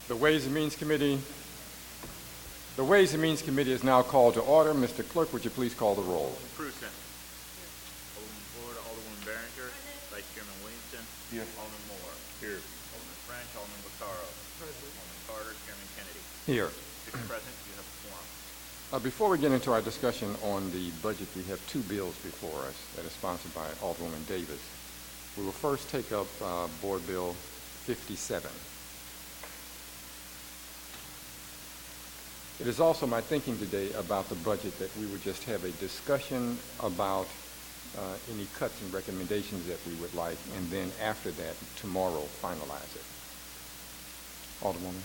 The Ways and Means Committee. The Ways and Means Committee is now called to order. Mr. Clerk, would you please call the roll? Alderman Cruzen. Alderman Ford, Alderwoman Behringer. Vice Chairman Williamson. Here. Alderman Moore. Here. Alderman French, Alderman Bacaro. Present. Alderman Carter, Chairman Kennedy. Here. Six present, you have a quorum. Before we get into our discussion on the budget, we have two bills before us that are sponsored by Alderwoman Davis. We will first take up Board Bill 57. It is also my thinking today about the budget that we would just have a discussion about any cuts and recommendations that we would like, and then after that, tomorrow, finalize it. Alderwoman.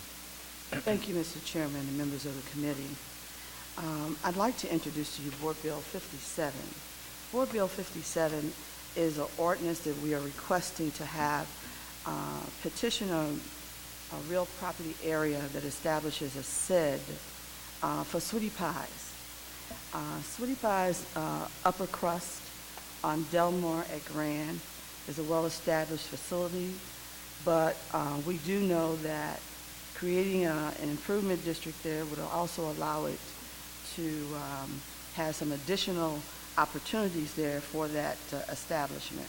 Thank you, Mr. Chairman and members of the committee. I'd like to introduce to you Board Bill 57. Board Bill 57 is an ordinance that we are requesting to have petition a real property area that establishes a CID for Sweetie Pies. Sweetie Pies upper crust on Delmar at Grand is a well-established facility, but we do know that creating an improvement district there would also allow it to have some additional opportunities there for that establishment.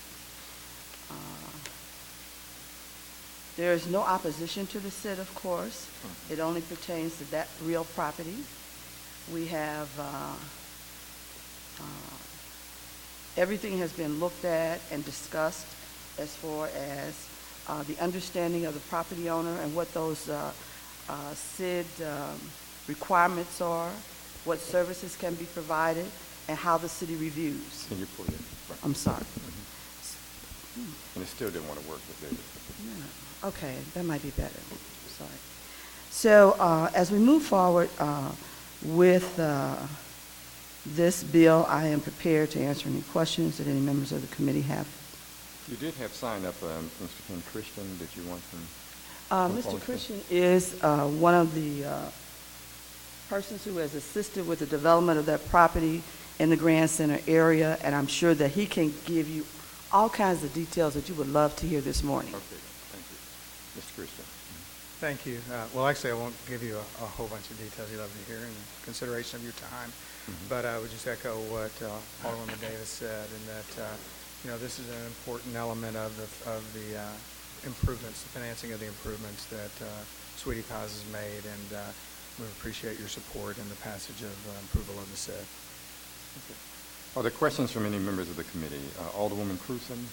There is no opposition to the CID, of course. It only pertains to that real property. We have, everything has been looked at and discussed as far as the understanding of the property owner and what those CID requirements are, what services can be provided, and how the city reviews. Can you pull it? Right. I'm sorry. And it still didn't want to work with Davis. Yeah. Okay, that might be better. Sorry. So as we move forward with this bill, I am prepared to answer any questions that any members of the committee have. You did have sign up, Mr. Ken Christian, that you want from Mr. Christian is one of the persons who has assisted with the development of that property in the Grand Center area, and I'm sure that he can give you all kinds of details that you would love to hear this morning. Okay, thank you. Mr. Christian. Thank you. Well, actually, I won't give you a whole bunch of details you'd love to hear in consideration of your time, but I would just echo what Alderwoman Davis said, and that you know, this is an important element of the improvements, the financing of the improvements that Sweetie Pies has made, and we appreciate your support in the passage of approval of the CID. Okay. Are there questions from any members of the committee? Alderwoman Cruzen.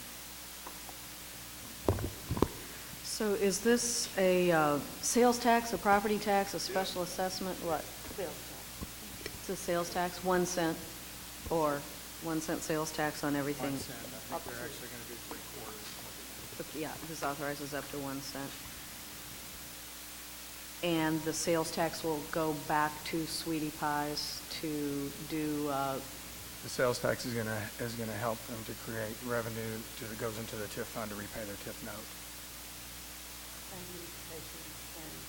So is this a sales tax, a property tax, a special assessment, what? Sales tax. It's a sales tax, 1 cent, or 1 cent sales tax on everything? 1 cent. I think they're actually going to do 3/4. Yeah, this authorizes up to 1 cent. And the sales tax will go back to Sweetie Pies to do The sales tax is going to help them to create revenue that goes into the TIF fund to repay their TIF note.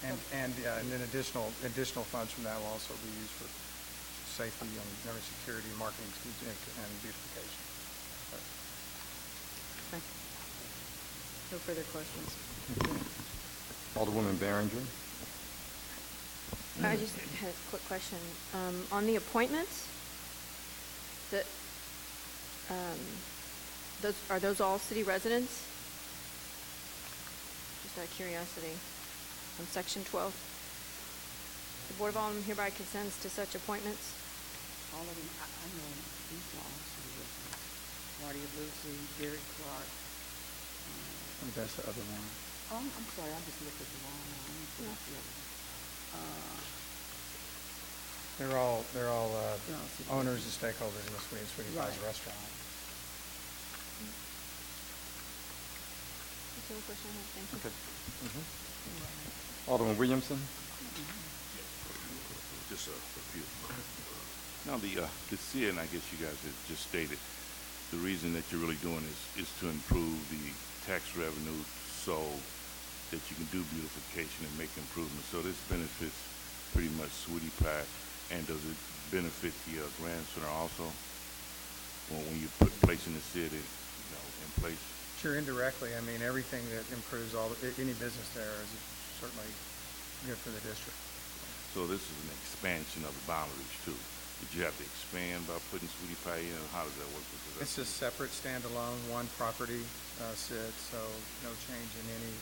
And then additional funds from that will also be used for safety and security, marketing, and beautification. Okay. No further questions. Okay. Alderwoman Behringer. I just had a quick question. On the appointments, are those all city residents? Just out of curiosity. On Section 12, the Board of Aldermen hereby consents to such appointments. All of them, I know these are all city residents. Marty Lucy, Gary Clark. I think that's the other one. Oh, I'm sorry, I just looked at the wrong one. Let me pull out the other one. They're all city owners and stakeholders in the Sweetie Pies Right. restaurant. That's the only question I have. Thank you. Okay. Alderman Williamson. Just a few. Now the CID, I guess you guys have just stated, the reason that you're really doing is to improve the tax revenue so that you can do beautification and make improvements. So this benefits pretty much Sweetie Pie, and does it benefit the Grand Center also when you placing the CID in place? Sure, indirectly. I mean, everything that improves any business there is certainly good for the district. So this is an expansion of the boundaries too. Did you have to expand by putting Sweetie Pie in, or how does that work? Because It's just separate, standalone, one property, SID, so no change in any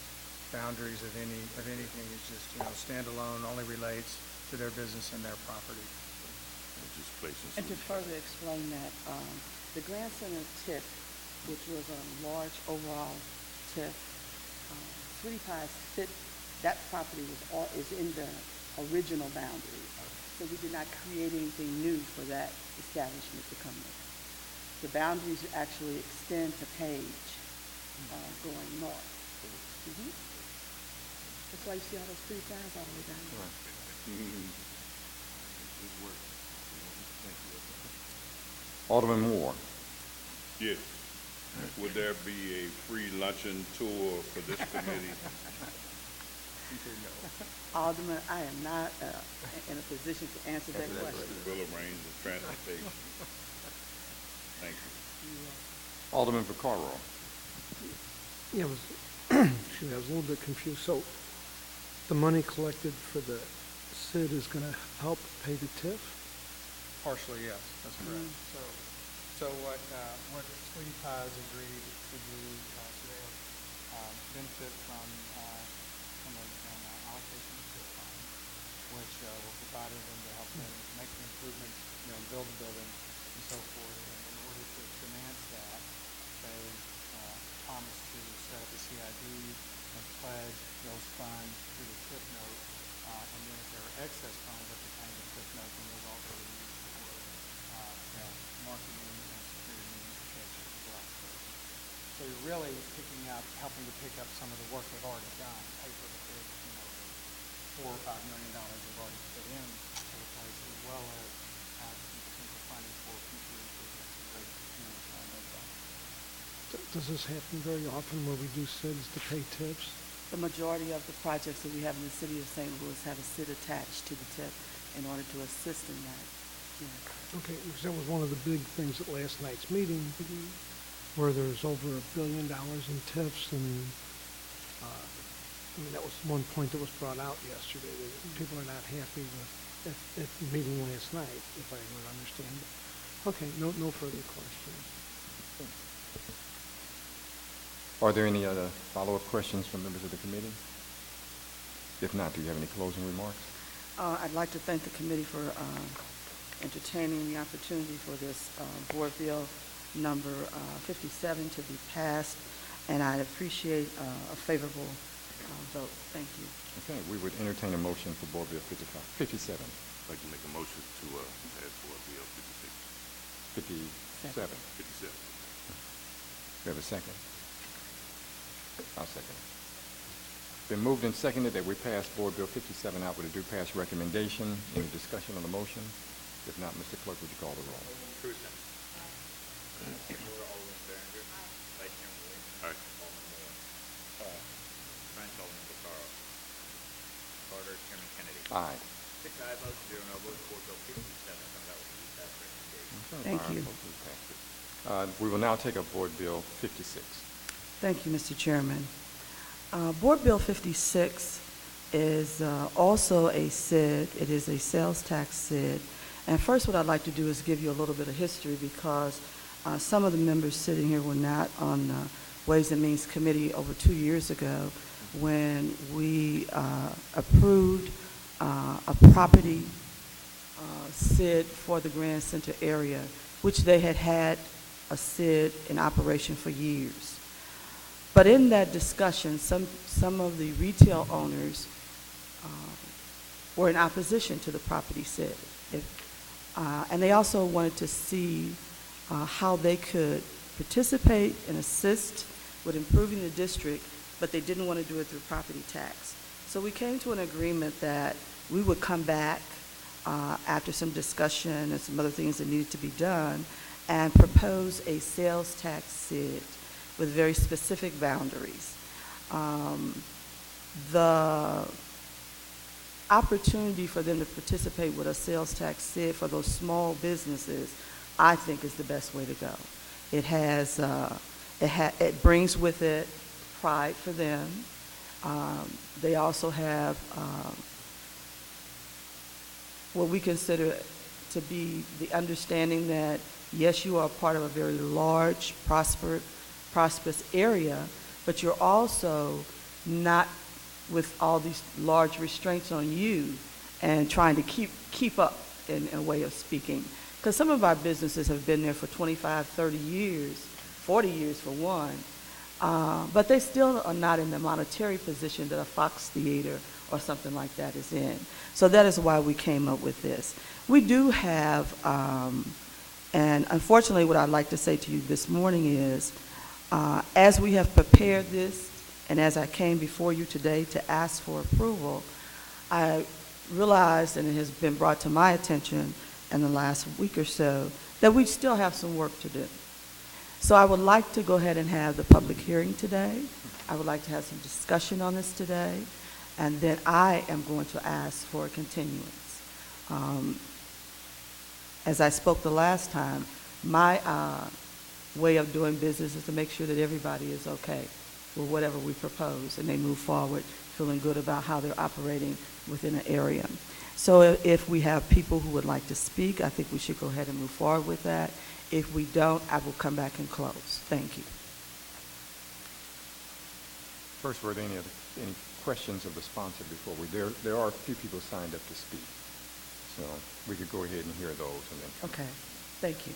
boundaries of anything. It's just, standalone, only relates to their business and their property. it's just placing And to Sweetie Pie. further explain that, the Grand Center TIF, which was a large overall TIF, Sweetie Pie's fit, that property is in the original boundary. So we did not create anything new for that establishment to come in. The boundaries actually extend to Page, going north. Mhm. That's why you see all those pretty signs all the way down there. Good work. Thank you. Alderman Moore. Yes. Would there be a free luncheon tour for this committee? Alderman, I am not in a position to answer that question. Will arrange the transportation. Thank you. Alderman Vaccaro. Yeah, I was, excuse me, I was a little bit confused. So the money collected for the SID is going to help pay the TIF? Partially, yes, that's correct. So what Sweetie Pies agreed to do, so they'll benefit from an allocation to the fund, which will provide them to help them make the improvements, build the building and so forth. And in order to finance that, they promised to set up a CID and pledge those funds to the TIF note. And then if there are excess funds at the time of the TIF note, then those also be used for marketing and security unification as well. So you're really helping to pick up some of the work they've already done, pay for the big, $4 or $5 million they've already put in to the place, as well as have some potential funding for future improvements and great community projects. Does this happen very often where we do SIDs to pay TIFs? The majority of the projects that we have in the city of St. Louis have a SID attached to the TIF in order to assist in that. Yeah. Okay, because that was one of the big things at last night's meeting, where there's over $1 billion in TIFs, and that was one point that was brought out yesterday, that people are not happy with at the meeting last night, if I would understand it. Okay, no further questions. Are there any other follow-up questions from members of the committee? If not, do you have any closing remarks? I'd like to thank the committee for entertaining the opportunity for this Board Bill number 57 to be passed, and I'd appreciate a favorable vote. Thank you. Okay, we would entertain a motion for Board Bill 57. I'd like to make a motion to pass Board Bill 57. 56. 57. Do you have a second? I'll second it. Been moved and seconded that we pass Board Bill 57 out with a due pass recommendation. Any discussion on the motion? If not, Mr. Clerk, would you call the roll? Cruzen. Alderman Behringer. Vice Chairman Williams. Aye. Alderman Moore. French, Alderman Vaccaro. Carter, Chairman Kennedy. Aye. 6 ayes votes, 0 no votes. Board Bill 57 comes out with a pass recommendation. Thank you. We will now take up Board Bill 56. Thank you, Mr. Chairman. Board Bill 56 is also a SID. It is a sales tax SID. And first, what I'd like to do is give you a little bit of history, because some of the members sitting here were not on the Ways and Means Committee over 2 years ago when we approved a property SID for the Grand Center area, which they had had a SID in operation for years. But in that discussion, some of the retail owners were in opposition to the property SID. And they also wanted to see how they could participate and assist with improving the district, but they didn't want to do it through property tax. So we came to an agreement that we would come back after some discussion and some other things that needed to be done and propose a sales tax SID with very specific boundaries. The opportunity for them to participate with a sales tax SID for those small businesses, I think, is the best way to go. It brings with it pride for them. They also have what we consider to be the understanding that, yes, you are part of a very large, prosperous area, but you're also not with all these large restraints on you and trying to keep up, in a way of speaking. Because some of our businesses have been there for 25, 30 years, 40 years for one, but they still are not in the monetary position that a Fox Theater or something like that is in. So that is why we came up with this. We do have, and unfortunately what I'd like to say to you this morning is, as we have prepared this, and as I came before you today to ask for approval, I realized, and it has been brought to my attention in the last week or so, that we still have some work to do. So I would like to go ahead and have the public hearing today. I would like to have some discussion on this today, and then I am going to ask for a continuance. As I spoke the last time, my way of doing business is to make sure that everybody is okay with whatever we propose, and they move forward feeling good about how they're operating within an area. So if we have people who would like to speak, I think we should go ahead and move forward with that. If we don't, I will come back and close. Thank you. First, were there any questions of the sponsor before we, there are a few people signed up to speak. So we could go ahead and hear those and then. Okay, thank you.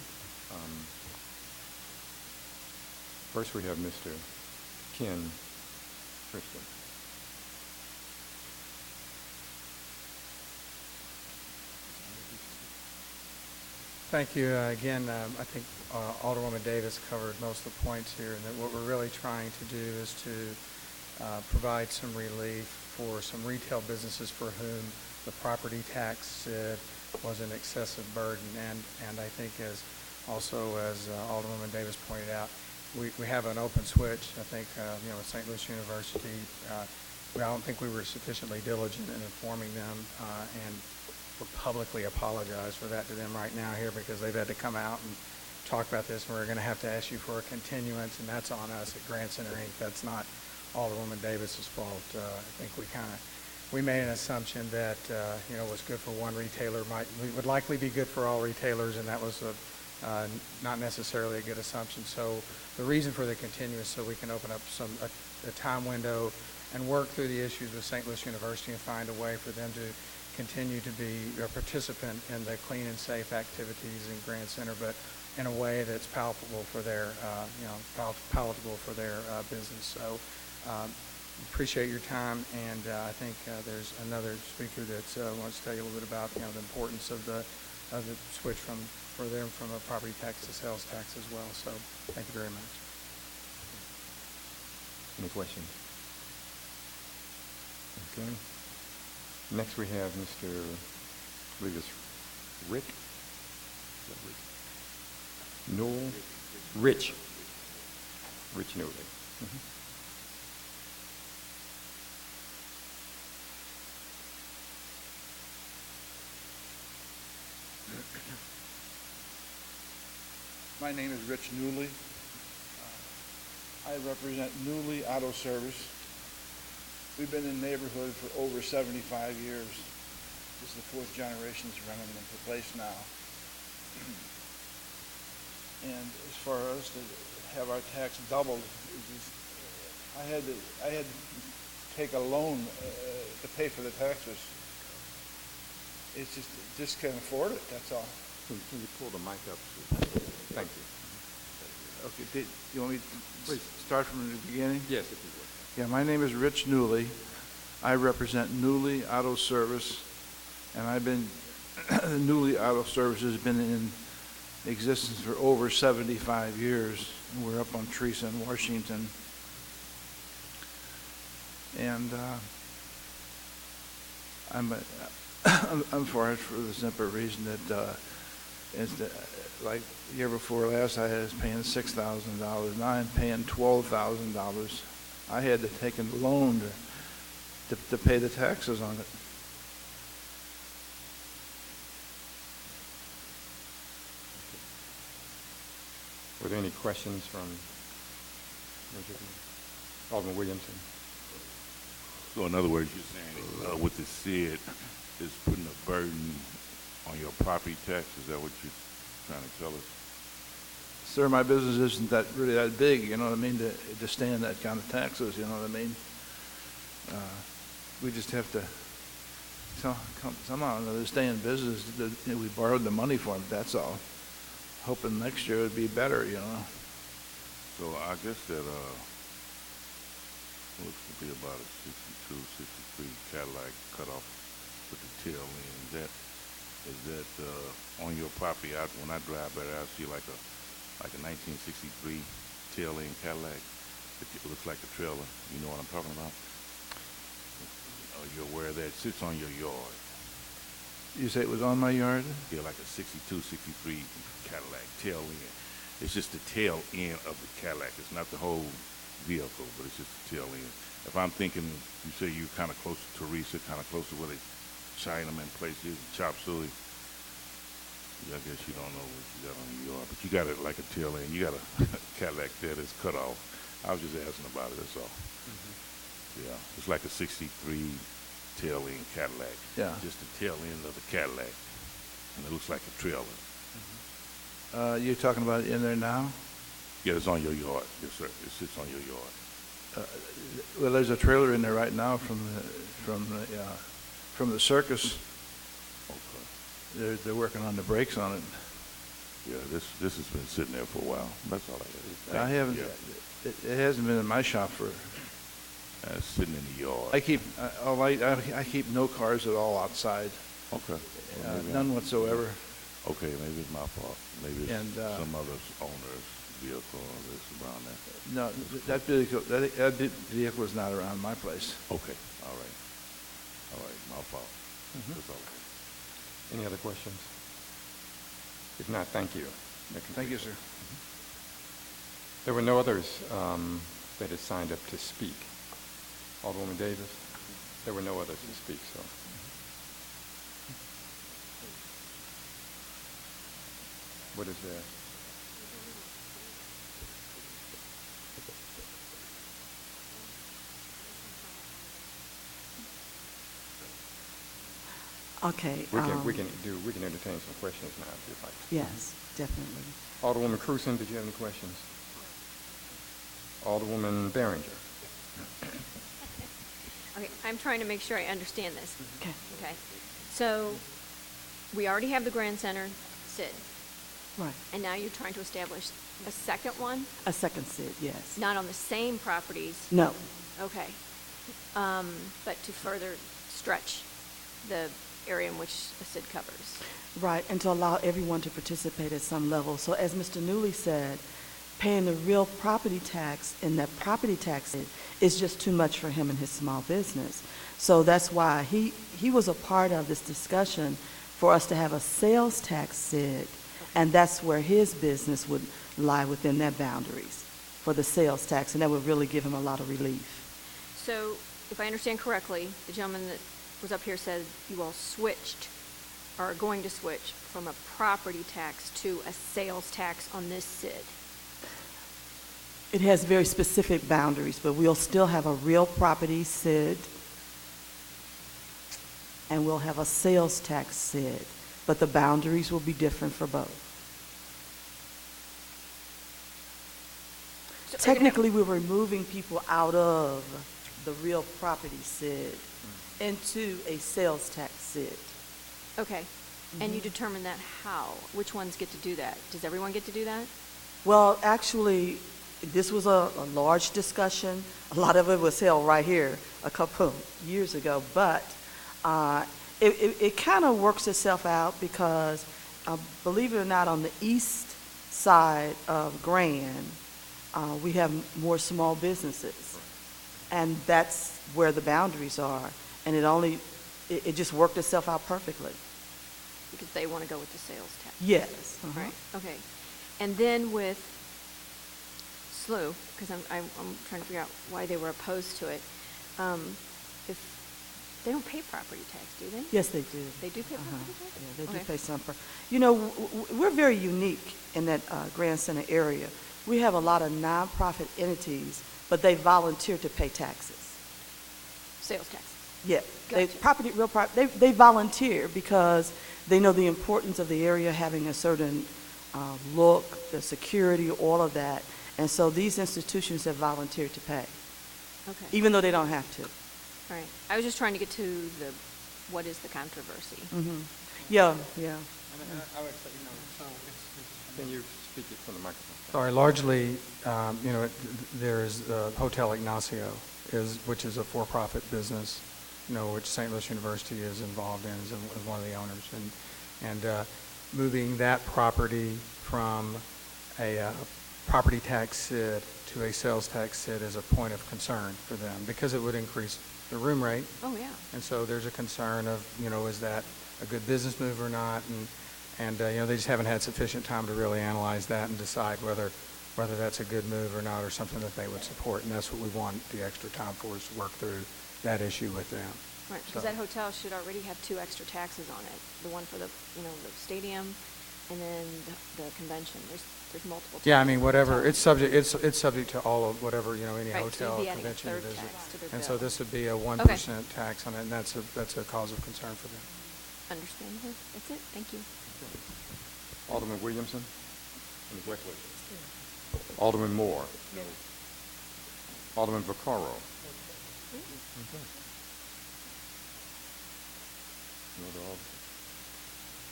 First, we have Mr. Ken Christian. Thank you. Again, I think Alderwoman Davis covered most of the points here, and that what we're really trying to do is to provide some relief for some retail businesses for whom the property tax CID was an excessive burden. And I think as Alderwoman Davis pointed out, we have an open switch. I think, with St. Louis University, I don't think we were sufficiently diligent in informing them, and we'll publicly apologize for that to them right now here, because they've had to come out and talk about this, and we're going to have to ask you for a continuance, and that's on us at Grant Center Inc. That's not Alderwoman Davis's fault. I think we made an assumption that what's good for one retailer would likely be good for all retailers, and that was not necessarily a good assumption. So the reason for the continuance, so we can open up a time window and work through the issues with St. Louis University and find a way for them to continue to be a participant in the clean and safe activities in Grant Center, but in a way that's palatable for their, business. So appreciate your time, and I think there's another speaker that wants to tell you a little bit about the importance of the switch for them from a property tax to sales tax as well. So thank you very much. Any questions? Okay. Next we have Mr. I believe it's Rick? Newell? Rich Newell. My name is Rich Newley. I represent Newley Auto Service. We've been in the neighborhood for over 75 years. This is the fourth generation that's running into place now. And as far as to have our tax doubled, I had to take a loan to pay for the taxes. It's just can't afford it, that's all. Can you pull the mic up? Thank you. Okay, you want me to start from the beginning? Yes, if you would. Yeah, my name is Rich Newley. I represent Newley Auto Service, and I've been, Newley Auto Service has been in existence for over 75 years. We're up on Teresa in Washington. And I'm for it for the simple reason that like the year before last, I was paying $6,000. Now I'm paying $12,000. I had to take a loan to pay the taxes on it. Were there any questions from Alderman Williamson? So in other words, you're saying with the CID, it's putting a burden on your property tax? Is that what you're trying to tell us? Sir, my business isn't really that big, you know what I mean, to stand that kind of taxes, you know what I mean? We just have to somehow or another stay in business. We borrowed the money for them, that's all. Hoping next year would be better, you know. So I guess that looks to be about a 62, 63 Cadillac cutoff with the tail end. Is that on your property? When I drive by there, I see like a 1963 tail end Cadillac. It looks like a trailer. You know what I'm talking about? Are you aware that it sits on your yard? You say it was on my yard? Yeah, like a 62, 63 Cadillac tail end. It's just the tail end of the Cadillac. It's not the whole vehicle, but it's just the tail end. If I'm thinking, you say you're kind of close to Teresa, kind of close to where the Chinaman place is, Chop Suey. I guess you don't know what you got on your yard, but you got it like a tail end. You got a Cadillac there that's cut off. I was just asking about it, that's all. Yeah, it's like a 63 tail end Cadillac. Yeah. Just the tail end of the Cadillac, and it looks like a trailer. You're talking about it in there now? Yeah, it's on your yard. Yes, sir. It sits on your yard. Well, there's a trailer in there right now from the circus. Okay. They're working on the brakes on it. Yeah, this has been sitting there for a while. That's all I got. I haven't. Yeah. It hasn't been in my shop for. It's sitting in the yard. I keep no cars at all outside. Okay. Well, None whatsoever. Okay, maybe it's my fault. Maybe it's some other owner's vehicle that's around there. No, that vehicle is not around my place. Okay, all right. All right, my fault. That's all. Any other questions? If not, thank you. Thank you, sir. There were no others that had signed up to speak. Alderwoman Davis? There were no others to speak, so. What is that? Okay. We can entertain some questions now if you'd like to. Yes, definitely. Alderwoman Cruzen, did you have any questions? Alderwoman Behringer. Okay, I'm trying to make sure I understand this. Okay. Okay. So we already have the Grand Center CID, Right. and now you're trying to establish a second one, A second CID, yes. not on the same properties. No. Okay. But to further stretch the area in which a CID covers. Right, and to allow everyone to participate at some level. So as Mr. Newley said, paying the real property tax in that property tax is just too much for him and his small business. So that's why he was a part of this discussion for us to have a sales tax CID, and that's where his business would lie within their boundaries for the sales tax, and that would really give him a lot of relief. So if I understand correctly, the gentleman that was up here said you all switched, or are going to switch from a property tax to a sales tax on this CID. It has very specific boundaries, but we'll still have a real property CID, and we'll have a sales tax CID, but the boundaries will be different for both. So Technically, we're removing people out of the real property CID into a sales tax CID. Okay. And you determine that how? Which ones get to do that? Does everyone get to do that? Well, actually, this was a large discussion. A lot of it was held right here a couple of years ago, but it kind of works itself out because, believe it or not, on the east side of Grand, we have more small businesses, and that's where the boundaries are, and it just worked itself out perfectly. Because they want to go with the sales tax. Yes. Right. Okay. And then with SLU, because I'm trying to figure out why they were opposed to it. If they don't pay property tax, do they? Yes, they do. They do pay property tax? Yeah, they do Okay. pay some. You know, we're very unique in that Grand Center area. We have a lot of nonprofit entities, but they volunteer to pay taxes. Sales tax. Yeah, they, Gotcha. they volunteer because they know the importance of the area having a certain look, the security, all of that. And so these institutions have volunteered to pay, Okay. even though they don't have to. All right. I was just trying to get to the, what is the controversy? Yeah, yeah. I would say, so it's. Can you speak it from the microphone? Sorry, largely, there is Hotel Ignacio, which is a for-profit business, which St. Louis University is involved in as one of the owners. And moving that property from a property tax CID to a sales tax CID is a point of concern for them because it would increase the room rate. Oh, yeah. And so there's a concern of, is that a good business move or not? And they just haven't had sufficient time to really analyze that and decide whether that's a good move or not, or something that they would support. And that's what we want the extra time for, is to work through that issue with them. Right, because that hotel should already have 2 extra taxes on it. The one for the, the stadium and then the convention. There's multiple taxes. Yeah, I mean, whatever, Hotel. it's subject to all of whatever, any Right, so hotel you'd be adding a convention you third visit. tax to their And so bill. this would be a 1% tax on it, and that's a cause of concern for them. Understandable. That's it. Thank you. Alderman Williamson? Ms. Westwood? Alderman Moore? Alderman Vaccaro?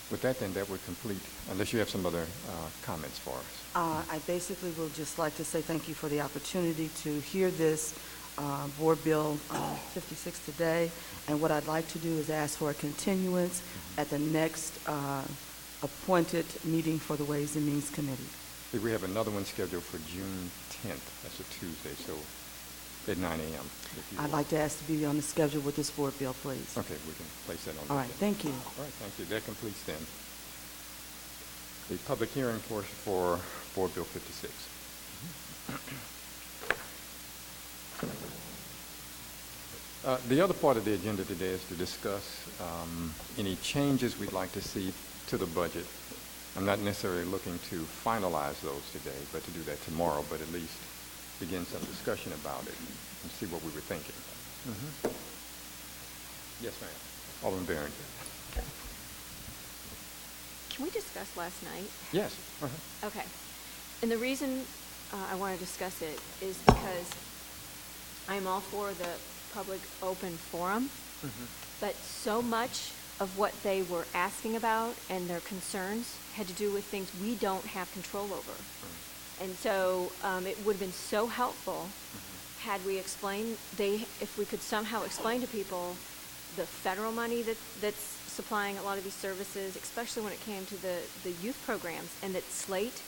With that, then, that would complete, unless you have some other comments for us. I basically will just like to say thank you for the opportunity to hear this Board Bill 56 today. And what I'd like to do is ask for a continuance at the next appointed meeting for the Ways and Means Committee. We have another one scheduled for June 10th. That's a Tuesday, so at 9 a.m. I'd like to ask to be on the schedule with this Board Bill, please. Okay, we can place that on. All right, thank you. All right, thank you. That completes then the public hearing portion for Board Bill 56. The other part of the agenda today is to discuss any changes we'd like to see to the budget. I'm not necessarily looking to finalize those today, but to do that tomorrow, but at least begin some discussion about it and see what we were thinking. Yes, ma'am. Alderman Barrington. Can we discuss last night? Yes. Okay. And the reason I want to discuss it is because I'm all for the public open forum, but so much of what they were asking about and their concerns had to do with things we don't have control over. And so it would have been so helpful had we explained, if we could somehow explain to people the federal money that's supplying a lot of these services, especially when it came to the youth programs, and that Slate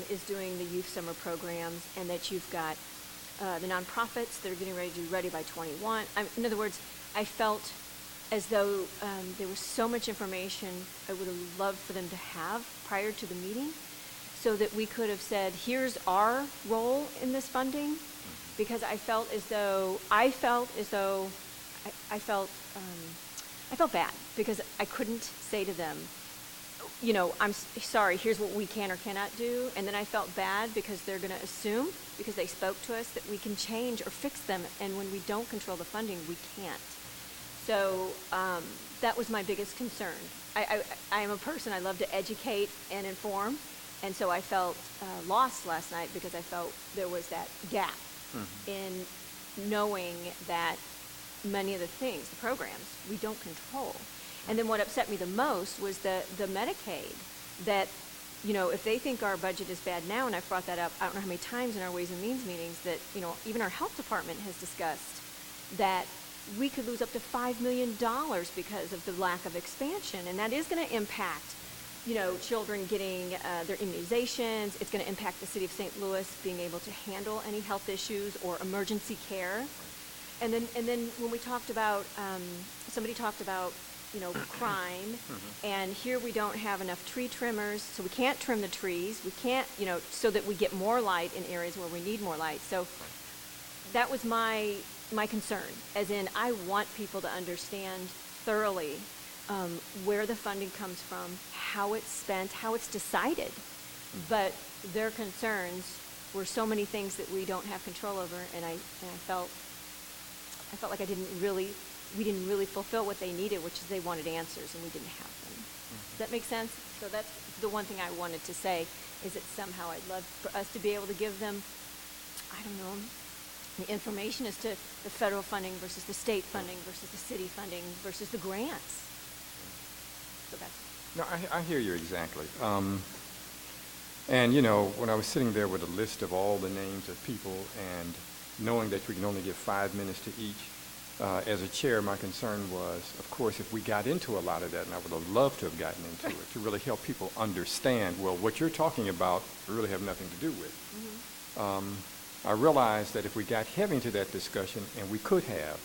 is doing the youth summer programs, and that you've got the nonprofits that are getting ready to be ready by 21. In other words, I felt as though there was so much information I would have loved for them to have prior to the meeting, so that we could have said, here's our role in this funding, because I felt bad because I couldn't say to them, I'm sorry, here's what we can or cannot do. And then I felt bad because they're going to assume, because they spoke to us, that we can change or fix them. And when we don't control the funding, we can't. So that was my biggest concern. I am a person, I love to educate and inform. And so I felt lost last night because I felt there was that gap in knowing that many of the things, the programs, we don't control. And then what upset me the most was the Medicaid, that, if they think our budget is bad now, and I've brought that up I don't know how many times in our Ways and Means meetings, that, even our health department has discussed that we could lose up to $5 million because of the lack of expansion. And that is going to impact, children getting their immunizations. It's going to impact the city of St. Louis being able to handle any health issues or emergency care. And then when we talked about, somebody talked about, crime, and here we don't have enough tree trimmers, so we can't trim the trees. We can't, so that we get more light in areas where we need more light. So that was my concern, as in I want people to understand thoroughly where the funding comes from, how it's spent, how it's decided. But their concerns were so many things that we don't have control over, and I felt I felt like we didn't really fulfill what they needed, which is they wanted answers, and we didn't have them. Does that make sense? So that's the one thing I wanted to say, is that somehow I'd love for us to be able to give them, I don't know, the information as to the federal funding versus the state funding versus the city funding versus the grants. So that's... No, I hear you exactly. And, you know, when I was sitting there with a list of all the names of people and knowing that we can only give 5 minutes to each, as a chair, my concern was, of course, if we got into a lot of that, and I would have loved to have gotten into it, to really help people understand, well, what you're talking about, we really have nothing to do with. I realized that if we got heavy into that discussion, and we could have,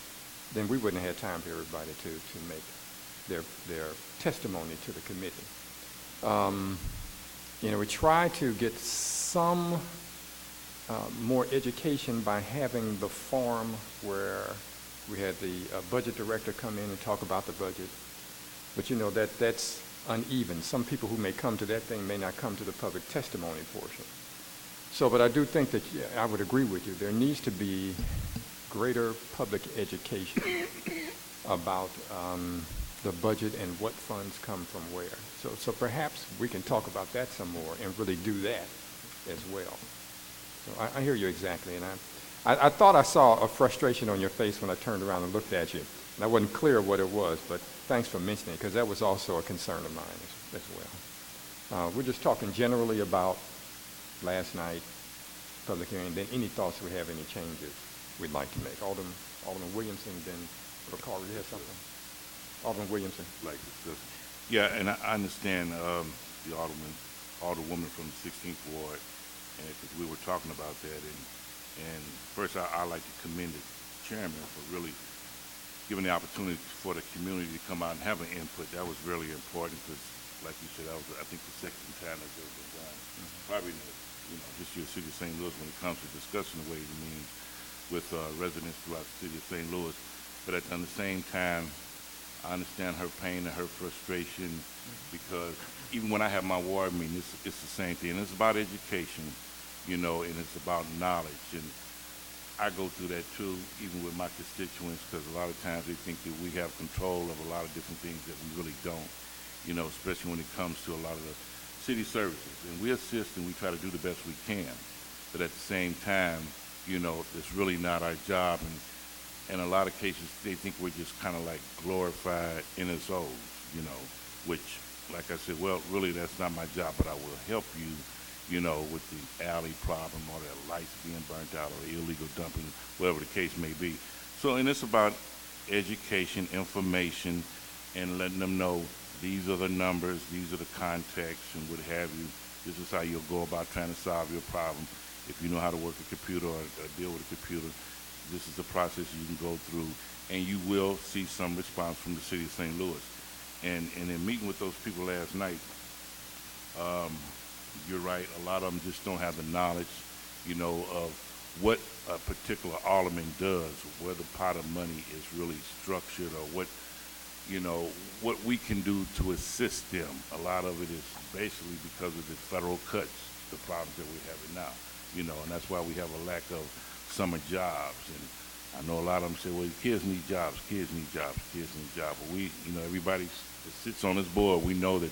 then we wouldn't have had time for everybody to make their testimony to the committee. You know, we try to get some more education by having the forum where we had the budget director come in and talk about the budget. But, you know, that's uneven. Some people who may come to that thing may not come to the public testimony portion. So, but I do think that, yeah, I would agree with you. There needs to be greater public education about the budget and what funds come from where. So perhaps we can talk about that some more and really do that as well. So I hear you exactly, and I thought I saw a frustration on your face when I turned around and looked at you, and I wasn't clear what it was, but thanks for mentioning it, because that was also a concern of mine as well. We're just talking generally about last night, public hearing, then any thoughts we have, any changes we'd like to make. Alderman Williamson, then Carter, you have something? Alderman Williamson. Like discuss. Yeah, and I understand the alderwoman from the 16th Ward, and because we were talking about that, and first I like to commend the chairman for really giving the opportunity for the community to come out and have an input. That was really important because, like you said, that was, I think, the second time that's ever been done. Probably in the, history of the city of St. Louis when it comes to discussing the ways and means with residents throughout the city of St. Louis. But at the same time, I understand her pain and her frustration because even when I have my ward meeting, it's the same thing. It's about education, and it's about knowledge. And I go through that too, even with my constituents, because a lot of times they think that we have control of a lot of different things that we really don't, especially when it comes to a lot of the city services. And we assist and we try to do the best we can. But at the same time, it's really not our job. And in a lot of cases, they think we're just kind of like glorified NSOs, which, like I said, well, really that's not my job, but I will help you, with the alley problem or the lights being burnt out or the illegal dumping, whatever the case may be. So, and it's about education, information, and letting them know these are the numbers, these are the contexts, and what have you. This is how you'll go about trying to solve your problem. If you know how to work a computer or deal with a computer, this is the process you can go through, and you will see some response from the city of St. Louis. And in meeting with those people last night, you're right, a lot of them just don't have the knowledge, of what a particular alderman does, where the pot of money is really structured, or what we can do to assist them. A lot of it is basically because of the federal cuts, the problems that we're having now, and that's why we have a lack of summer jobs. And I know a lot of them say, well, kids need jobs, kids need jobs, kids need jobs. But we, everybody that sits on this board, we know that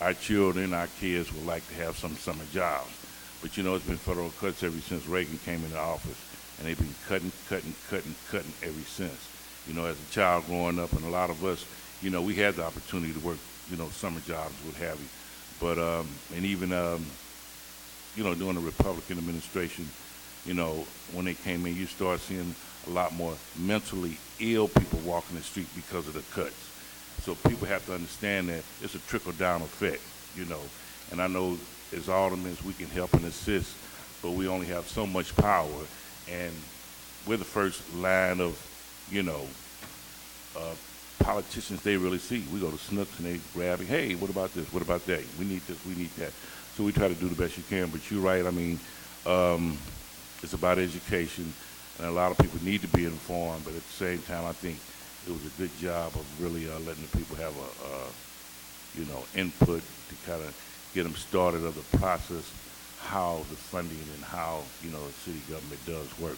our children, our kids would like to have some summer jobs. But, it's been federal cuts ever since Reagan came into office. And they've been cutting ever since. As a child growing up, and a lot of us, we had the opportunity to work, summer jobs, what have you. But, and even, during the Republican administration, when they came in, you start seeing a lot more mentally ill people walking the street because of the cuts. So people have to understand that it's a trickle-down effect, And I know as aldermen we can help and assist, but we only have so much power, and we're the first line of, politicians they really see. We go to Snooks and they grab it, hey, what about this, what about that? We need this, we need that. So we try to do the best you can, but you're right, I mean, it's about education, and a lot of people need to be informed, but at the same time, I think it was a good job of really letting the people have input to kind of get them started of the process, how the funding and how, the city government does work.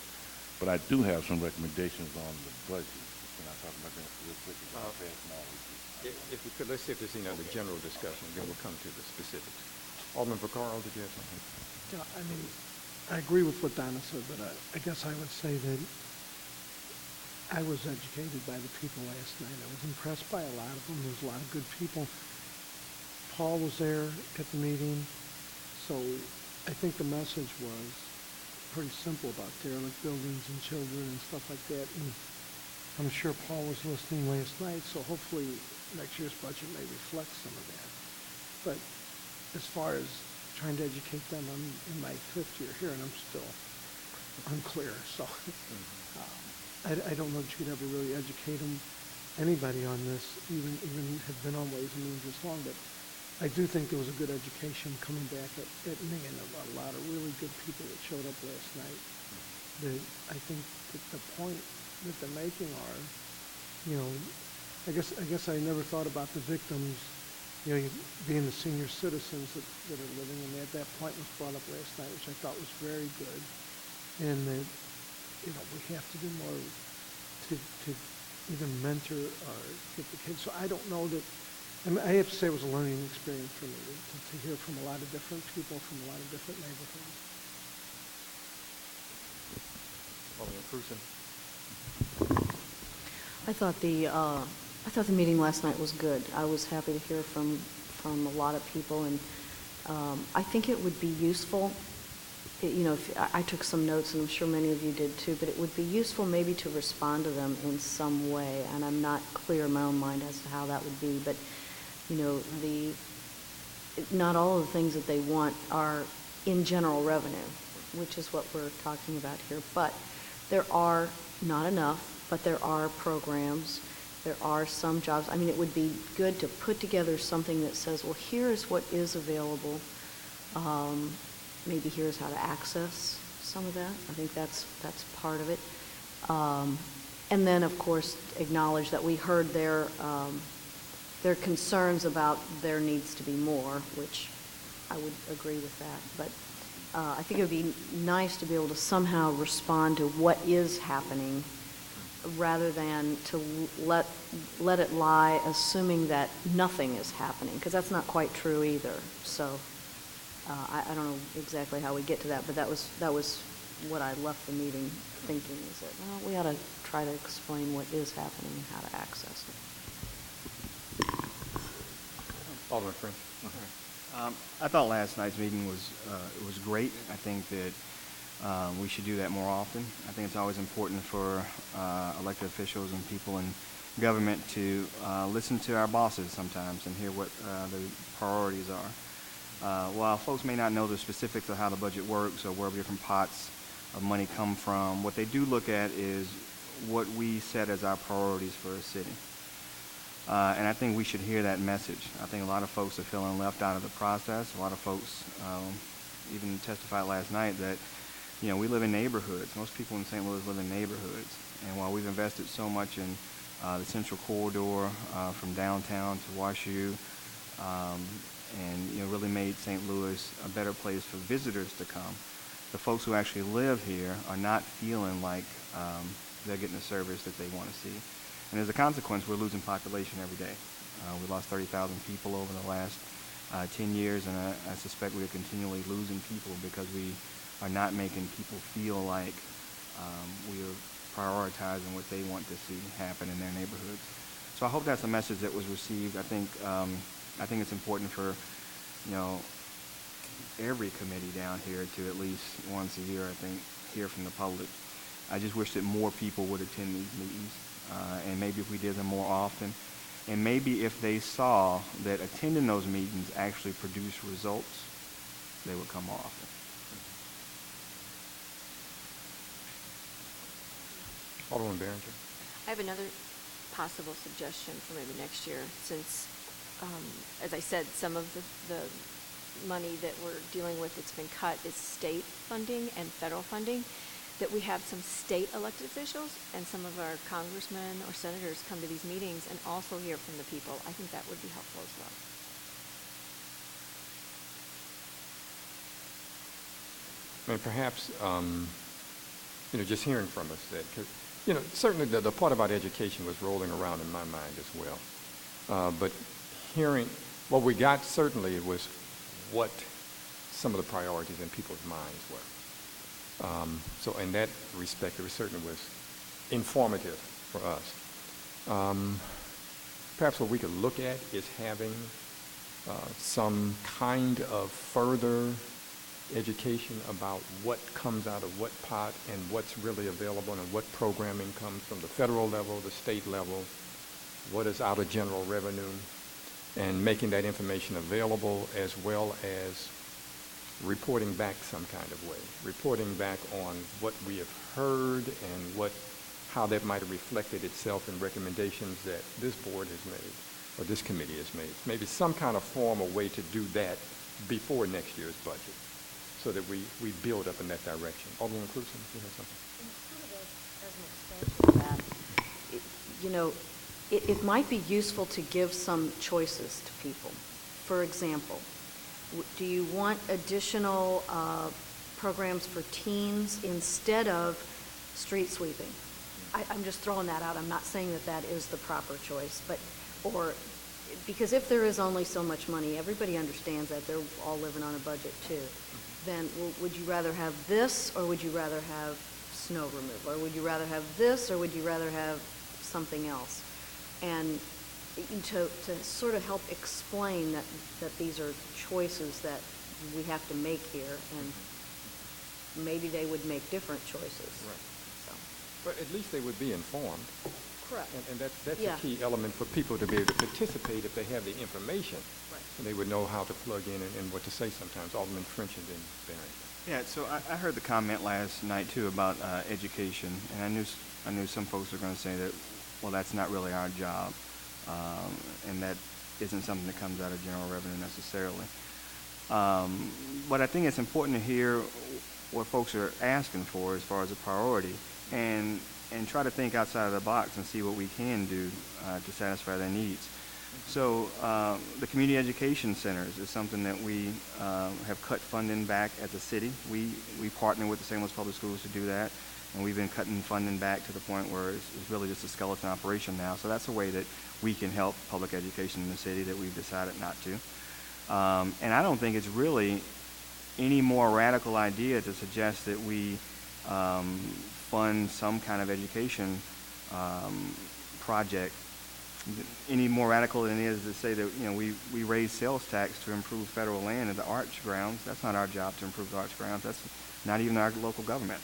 but I do have some recommendations on the budget. Can I talk about that real quick? If we could, let's see if there's any other general discussion, then we'll come to the specifics. Alderman Vaccaro, did you have something? Yeah, I mean, I agree with what Donna said, but I guess I would say that I was educated by the people last night. I was impressed by a lot of them. There was a lot of good people. Paul was there at the meeting, so I think the message was pretty simple about derelict buildings and children and stuff like that. And I'm sure Paul was listening last night, so hopefully next year's budget may reflect some of that. But as far as trying to educate them, I'm in my 5th year here and I'm still unclear. So I don't know that you could ever really educate them, anybody on this, even have been on Ways and Means this long. But I do think there was a good education coming back at me and a lot of really good people that showed up last night. That I think that the point that they're making are, you know, I guess I never thought about the victims, you know, being the senior citizens that are living, and that point was brought up last night, which I thought was very good. And that, you know, we have to do more to either mentor or get the kids. So I don't know that, I mean, I have to say it was a learning experience for me to hear from a lot of different people from a lot of different neighborhoods. Alderman Cruzen? I thought the meeting last night was good. I was happy to hear from a lot of people, and I think it would be useful. You know, if I took some notes, and I'm sure many of you did too, but it would be useful maybe to respond to them in some way, and I'm not clear in my own mind as to how that would be, but, you know, not all of the things that they want are in general revenue, which is what we're talking about here, but there are, not enough, but there are programs, there are some jobs. I mean, it would be good to put together something that says, well, here is what is available. Maybe here's how to access some of that. I think that's part of it. And then, of course, acknowledge that we heard their concerns about there needs to be more, which I would agree with that. But I think it would be nice to be able to somehow respond to what is happening rather than to let it lie assuming that nothing is happening, because that's not quite true either. So I don't know exactly how we get to that, but that was what I left the meeting thinking, is that, well, we ought to try to explain what is happening and how to access it. Alderman French? I thought last night's meeting was great. I think that we should do that more often. I think it's always important for elected officials and people in government to listen to our bosses sometimes and hear what the priorities are. While folks may not know the specifics of how the budget works or where different pots of money come from, what they do look at is what we set as our priorities for a city. And I think we should hear that message. I think a lot of folks are feeling left out of the process. A lot of folks even testified last night that, you know, we live in neighborhoods. Most people in St. Louis live in neighborhoods. And while we've invested so much in the Central Corridor from downtown to WashU, and, you know, really made St. Louis a better place for visitors to come, the folks who actually live here are not feeling like they're getting the service that they want to see. And as a consequence, we're losing population every day. We lost 30,000 people over the last 10 years, and I suspect we're continually losing people because we are not making people feel like we are prioritizing what they want to see happen in their neighborhoods. So I hope that's a message that was received. I think it's important for, you know, every committee down here to at least once a year, I think, hear from the public. I just wish that more people would attend these meetings, and maybe if we did them more often, and maybe if they saw that attending those meetings actually produced results, they would come more often. Alderman Behringer? I have another possible suggestion for maybe next year, since, as I said, some of the money that we're dealing with that's been cut is state funding and federal funding, that we have some state elected officials and some of our congressmen or senators come to these meetings and also hear from the people. I think that would be helpful as well. I mean, perhaps just hearing from us that, 'cause, certainly the part about education was rolling around in my mind as well. But hearing, what we got certainly was what some of the priorities in people's minds were. So in that respect, it certainly was informative for us. Perhaps what we could look at is having some kind of further education about what comes out of what pot and what's really available and what programming comes from the federal level, the state level, what is out of general revenue, and making that information available, as well as reporting back some kind of way, reporting back on what we have heard and how that might have reflected itself in recommendations that this board has made or this committee has made. Maybe some kind of formal way to do that before next year's budget, so that we build up in that direction. Alderman Cruzen, you have something? As an extension of that, it might be useful to give some choices to people. For example, do you want additional programs for teens instead of street sweeping? I'm just throwing that out. I'm not saying that that is the proper choice, because if there is only so much money, everybody understands that. They're all living on a budget too. Then would you rather have this, or would you rather have snow removal? Or would you rather have this, or would you rather have something else? And to sort of help explain that these are choices that we have to make here, and maybe they would make different choices. Right. So. But at least they would be informed. Correct. And that's Yeah. a key element for people to be able to participate if they have the information. Right. And they would know how to plug in and what to say sometimes. Alderman French and then Barrington. Yeah, so I heard the comment last night too about education, and I knew some folks were going to say that, well, that's not really our job, and that isn't something that comes out of general revenue necessarily. But I think it's important to hear what folks are asking for as far as a priority, and try to think outside of the box and see what we can do to satisfy their needs. So the community education centers is something that we have cut funding back as a city. We partner with the St. Louis Public Schools to do that, and we've been cutting funding back to the point where it's really just a skeleton operation now. So that's a way that we can help public education in the city that we've decided not to. And I don't think it's really any more radical idea to suggest that we fund some kind of education project any more radical than it is to say that we raise sales tax to improve federal land at the arts grounds. That's not our job to improve the arts grounds. That's not even our local government.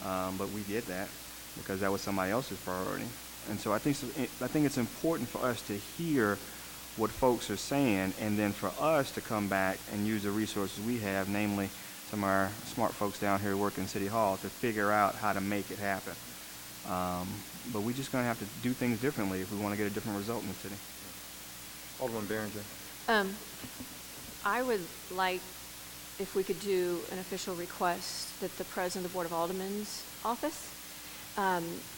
But we did that because that was somebody else's priority. And so I think it's important for us to hear what folks are saying, and then for us to come back and use the resources we have, namely some of our smart folks down here working in City Hall, to figure out how to make it happen. But we're just going to have to do things differently if we want to get a different result in the city. Alderman Barringer. I would like, if we could do an official request that the President of the Board of Aldermen's office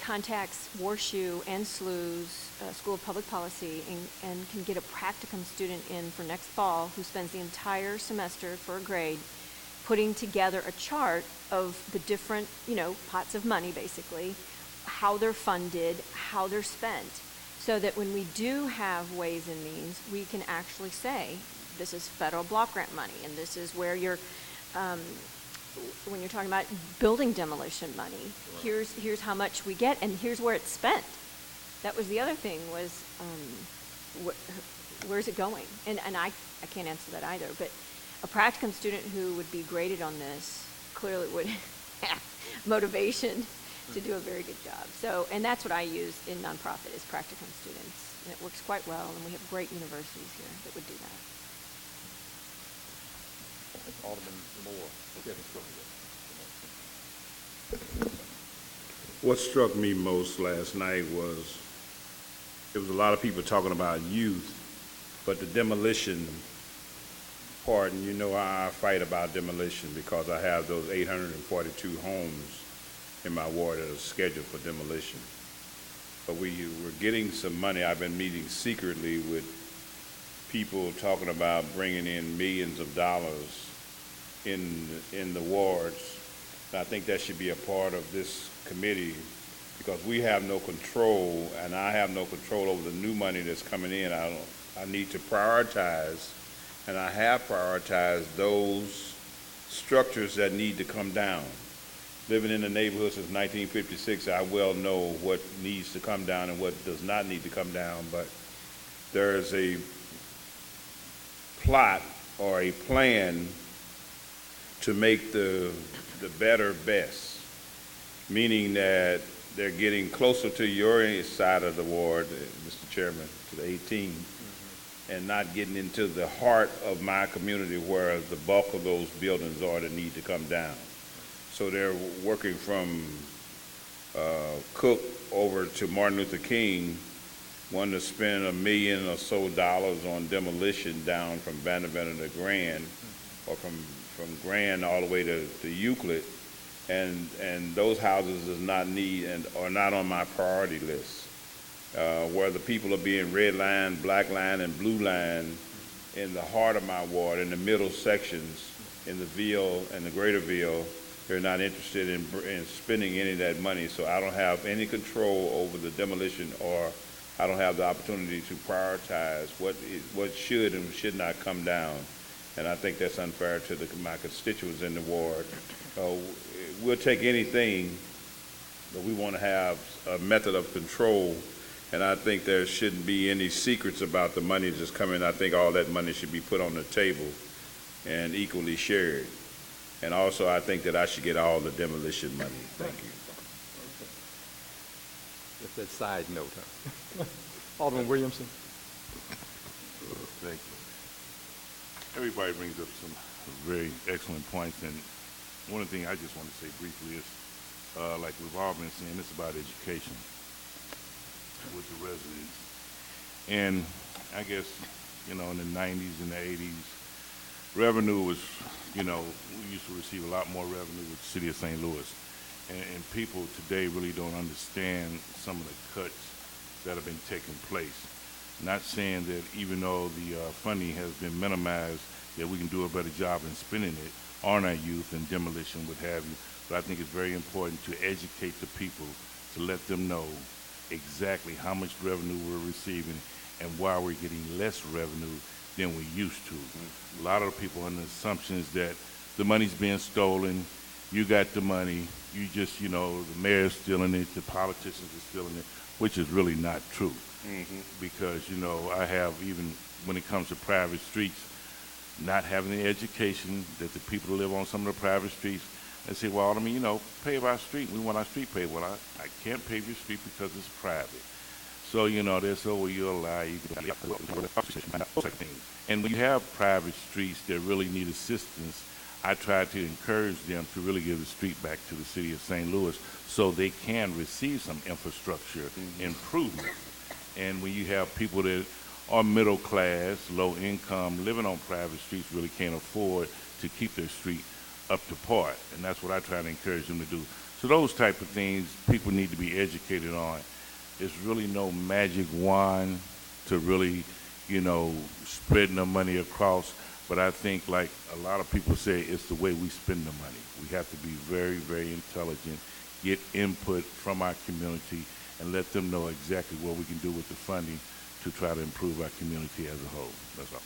contacts Warshoe and SLU's School of Public Policy and can get a practicum student in for next fall who spends the entire semester for a grade putting together a chart of the different, pots of money, basically, how they're funded, how they're spent, so that when we do have ways and means, we can actually say, this is federal block grant money, and this is where you're, when you're talking about building demolition money, here's how much we get, and here's where it's spent. That was the other thing was, where's it going? And I can't answer that either, but a practicum student who would be graded on this clearly would have motivation to do a very good job. So, and that's what I use in nonprofit is practicum students, and it works quite well, and we have great universities here that would do that. Alderman Moore. What struck me most last night was there was a lot of people talking about youth, but the demolition part, and I fight about demolition because I have those 842 homes in my ward that are scheduled for demolition. But we were getting some money. I've been meeting secretly with people talking about bringing in millions of dollars in the wards I think that should be a part of this committee, because we have no control, and I have no control over the new money that's coming in. I need to prioritize, and I have prioritized those structures that need to come down. Living in the neighborhood since 1956, I well know what needs to come down and what does not need to come down, but there is a plot or a plan to make the better best, meaning that they're getting closer to your side of the ward, Mr. Chairman, to the 18, and not getting into the heart of my community where the bulk of those buildings are that need to come down. So they're working from Cook over to Martin Luther King, wanting to spend $1 million or so on demolition down from Vanderbilt to Grand, or from Grand all the way to Euclid, and those houses does not need and are not on my priority list. Where the people are being red line, black line, and blue line in the heart of my ward, in the middle sections, in the Ville and the Greater Ville, they're not interested in spending any of that money. So I don't have any control over the demolition, or I don't have the opportunity to prioritize what should and should not come down. And I think that's unfair to my constituents in the ward. We'll take anything, but we want to have a method of control. And I think there shouldn't be any secrets about the money that's coming. I think all that money should be put on the table and equally shared. And also, I think that I should get all the demolition money. Thank you. Just that side note, huh? Alderman Williamson. Thank you. Everybody brings up some very excellent points, and one of the things I just want to say briefly is, like we've all been saying, it's about education with the residents. And I guess, in the 90s and the 80s, revenue was, we used to receive a lot more revenue with the city of St. Louis. And people today really don't understand some of the cuts that have been taking place. Not saying that even though the funding has been minimized, that we can do a better job in spending it on our youth and demolition, what have you. But I think it's very important to educate the people, to let them know exactly how much revenue we're receiving and why we're getting less revenue than we used to. A lot of people under the assumptions that the money's being stolen, you got the money, you just, the mayor's stealing it, the politicians are stealing it, which is really not true. Because, I have, even when it comes to private streets, not having the education that the people who live on some of the private streets, they say, well, pave our street. We want our street paved. Well, I can't pave your street because it's private. So, they say, well, you'll lie. You can and when you have private streets that really need assistance, I try to encourage them to really give the street back to the city of St. Louis so they can receive some infrastructure improvement. And when you have people that are middle class, low income, living on private streets, really can't afford to keep their street up to par. And that's what I try to encourage them to do. So those type of things people need to be educated on. There's really no magic wand to really, spreading the money across. But I think, like a lot of people say, it's the way we spend the money. We have to be very, very intelligent, get input from our community, and let them know exactly what we can do with the funding to try to improve our community as a whole. That's all.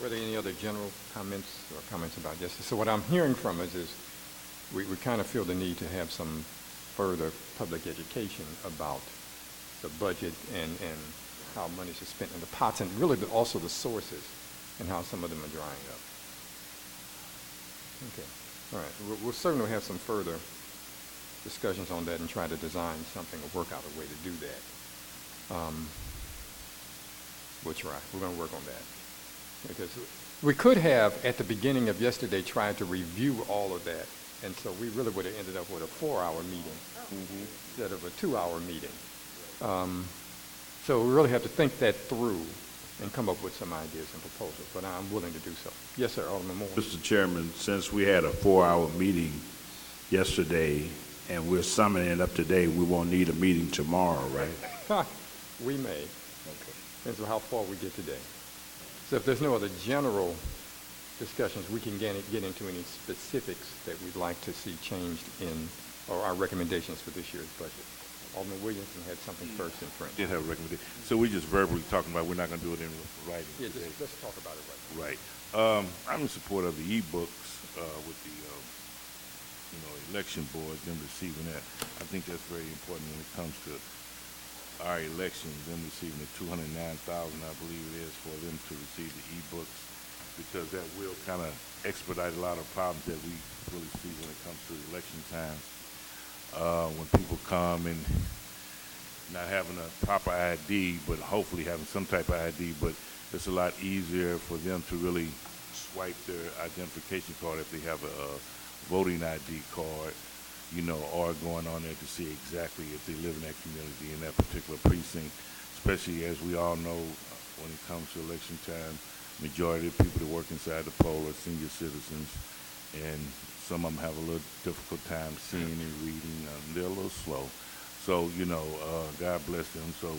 Were there any other general comments or comments about justice? So what I'm hearing from us is we kind of feel the need to have some further public education about the budget and how monies are spent in the pots, and really also the sources and how some of them are drying up. Okay. All right. We'll certainly have some further discussions on that and try to design something or work out a way to do that. We'll try. We're going to work on that. Because we could have, at the beginning of yesterday, tried to review all of that, and so we really would have ended up with a 4-hour meeting instead of a 2-hour meeting. So we really have to think that through and come up with some ideas and proposals, but I'm willing to do so. Yes, sir, Alderman Moore. Mr. Chairman, since we had a 4-hour meeting yesterday and we're summing it up today, we won't need a meeting tomorrow, right? We may. Okay. Depends on how far we get today. So if there's no other general discussions, we can get into any specifics that we'd like to see changed in, or our recommendations for this year's budget. Alderman Williamson had something first in French. Did have a recommendation. So we're just verbally talking about, we're not going to do it in writing Yeah, today. just let's talk about it right now. Right. I'm in support of the e-books with the, election boards, them receiving that. I think that's very important when it comes to our elections, them receiving the $209,000, I believe it is, for them to receive the e-books, because that will kind of expedite a lot of problems that we really see when it comes to election time. When people come and not having a proper ID, but hopefully having some type of ID, but it's a lot easier for them to really swipe their identification card if they have a voting ID card, or going on there to see exactly if they live in that community in that particular precinct, especially as we all know when it comes to election time, majority of people that work inside the poll are senior citizens, and some of them have a little difficult time seeing and reading. They're a little slow. So, God bless them. So,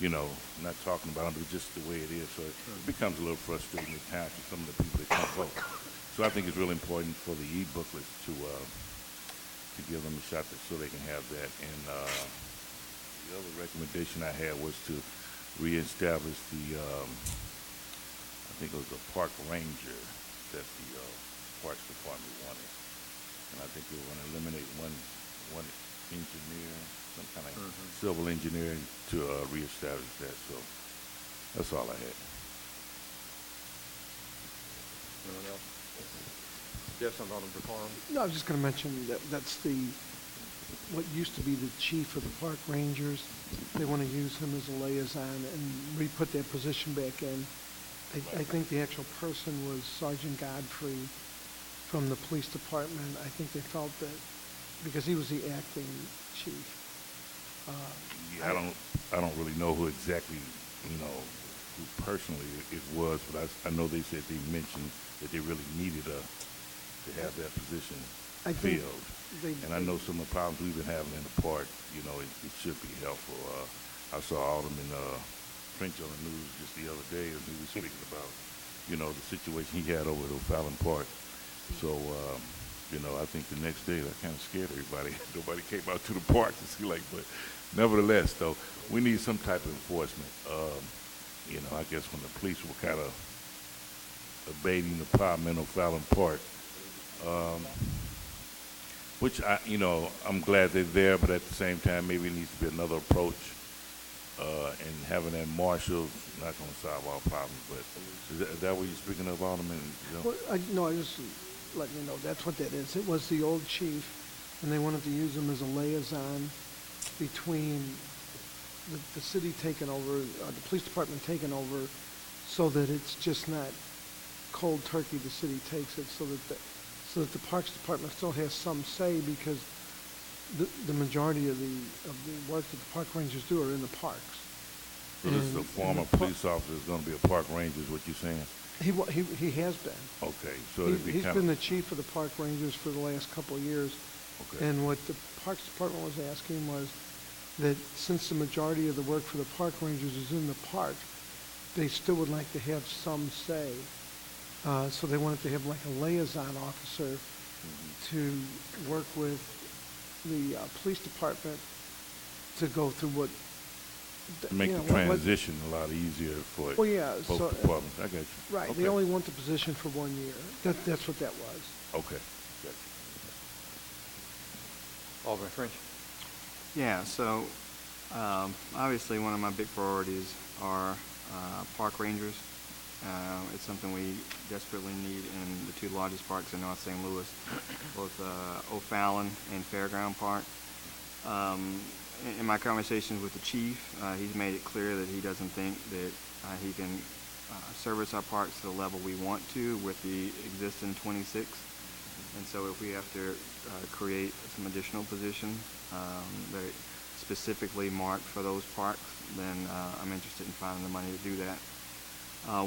not talking about them, but just the way it is. So it becomes a little frustrating at times for some of the people that can't vote. So I think it's really important for the e-booklets to give them a shot so they can have that. And the other recommendation I had was to reestablish the, I think it was the park ranger that the Parks Department wanted. And I think they were going to eliminate one engineer, some kind of civil engineer, to reestablish that. So that's all I had. Anyone else? You have something on the decorum? No, I was just going to mention that that's what used to be the chief of the park rangers. They want to use him as a liaison and re-put that position back in. I think the actual person was Sergeant Godfrey from the police department. I think they felt that because he was the acting chief. Yeah, I don't really know who exactly, who personally it was, but I know they said they mentioned that they really needed to have that position filled. And I know some of the problems we've been having in the park, it should be helpful. I saw Alderman French on the news just the other day, and he was speaking about, the situation he had over at O'Fallon Park. So, I think the next day that kind of scared everybody. Nobody came out to the park to see, but nevertheless, though, we need some type of enforcement. I guess when the police were kind of abating the problem in O'Fallon Park, which I'm glad they're there, but at the same time, maybe it needs to be another approach. And having that marshal not going to solve all problems. But is that what you're speaking of, Alderman? Well, no, I just letting you know that's what that is. It was the old chief, and they wanted to use him as a liaison between the city taking over, the police department taking over, so that it's just not cold turkey. The city takes it, so that the Parks Department still has some say, because the majority of the work that the park rangers do are in the parks. So this is a former police officer is going to be a park ranger, is what you're saying? He has been. Okay, so He's been the chief of the park rangers for the last couple of years. Okay. And what the Parks Department was asking was that since the majority of the work for the park rangers is in the park, they still would like to have some say. So they wanted to have like a liaison officer to work with the police department to go through what... To make the transition a lot easier for both departments. I got you. Right. Okay. They only want the position for 1 year. That's what that was. Okay. Got you. Alderman French? Yeah, so obviously one of my big priorities are park rangers. It's something we desperately need in the two largest parks in North St. Louis, both O'Fallon and Fairground Park. In my conversations with the chief, he's made it clear that he doesn't think that he can service our parks to the level we want to with the existing 26. And so if we have to create some additional positions that are specifically marked for those parks, then I'm interested in finding the money to do that.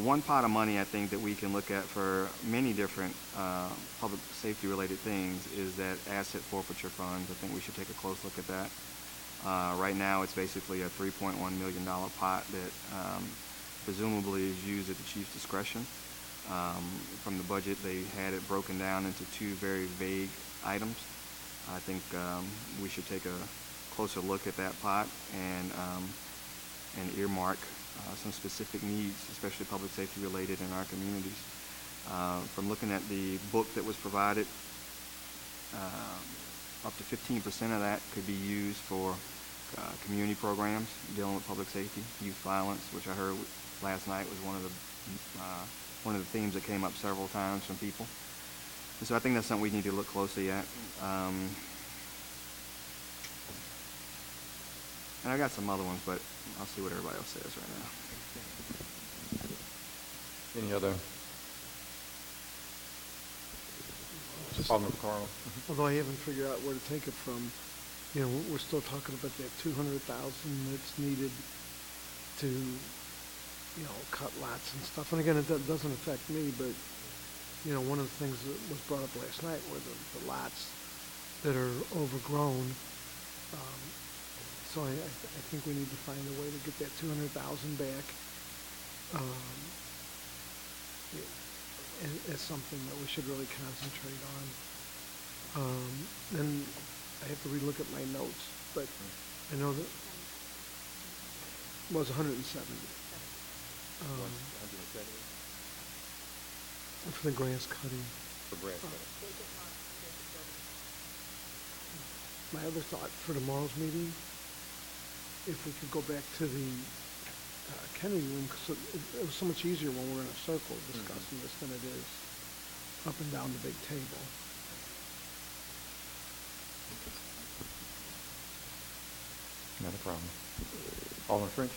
One pot of money I think that we can look at for many different public safety related things is that asset forfeiture funds. I think we should take a close look at that. Right now it's basically a $3.1 million pot that presumably is used at the chief's discretion. From the budget, they had it broken down into two very vague items. I think we should take a closer look at that pot and earmark some specific needs, especially public safety related in our communities. From looking at the book that was provided, up to 15% of that could be used for community programs dealing with public safety, youth violence, which I heard last night was one of the themes that came up several times from people. And so I think that's something we need to look closely at. And I got some other ones, but I'll see what everybody else says right now. Any other? Alderman Carl. Although I haven't figured out where to take it from, you know, we're still talking about that 200,000 that's needed to, you know, cut lots and stuff. And again, it doesn't affect me, but, you know, one of the things that was brought up last night were the lots that are overgrown. So I think we need to find a way to get that 200,000 back. Is something that we should really concentrate on. Then I have to relook at my notes, but I know that was 170. For the grass cutting. For grass cutting. My other thought for tomorrow's meeting, if we could go back to the Kennedy room, because it was so much easier when we're in a circle discussing this than it is up and down the big table. Not a problem. Alderman French?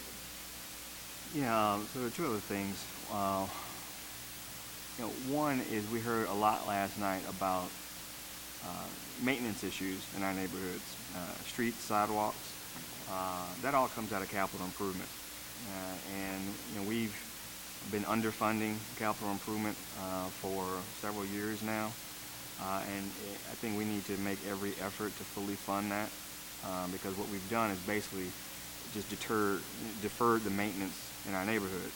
Yeah, so there are two other things. You know, one is we heard a lot last night about maintenance issues in our neighborhoods, streets, sidewalks. That all comes out of capital improvement. And you know, we've been underfunding capital improvement for several years now, and I think we need to make every effort to fully fund that because what we've done is basically just deferred the maintenance in our neighborhood,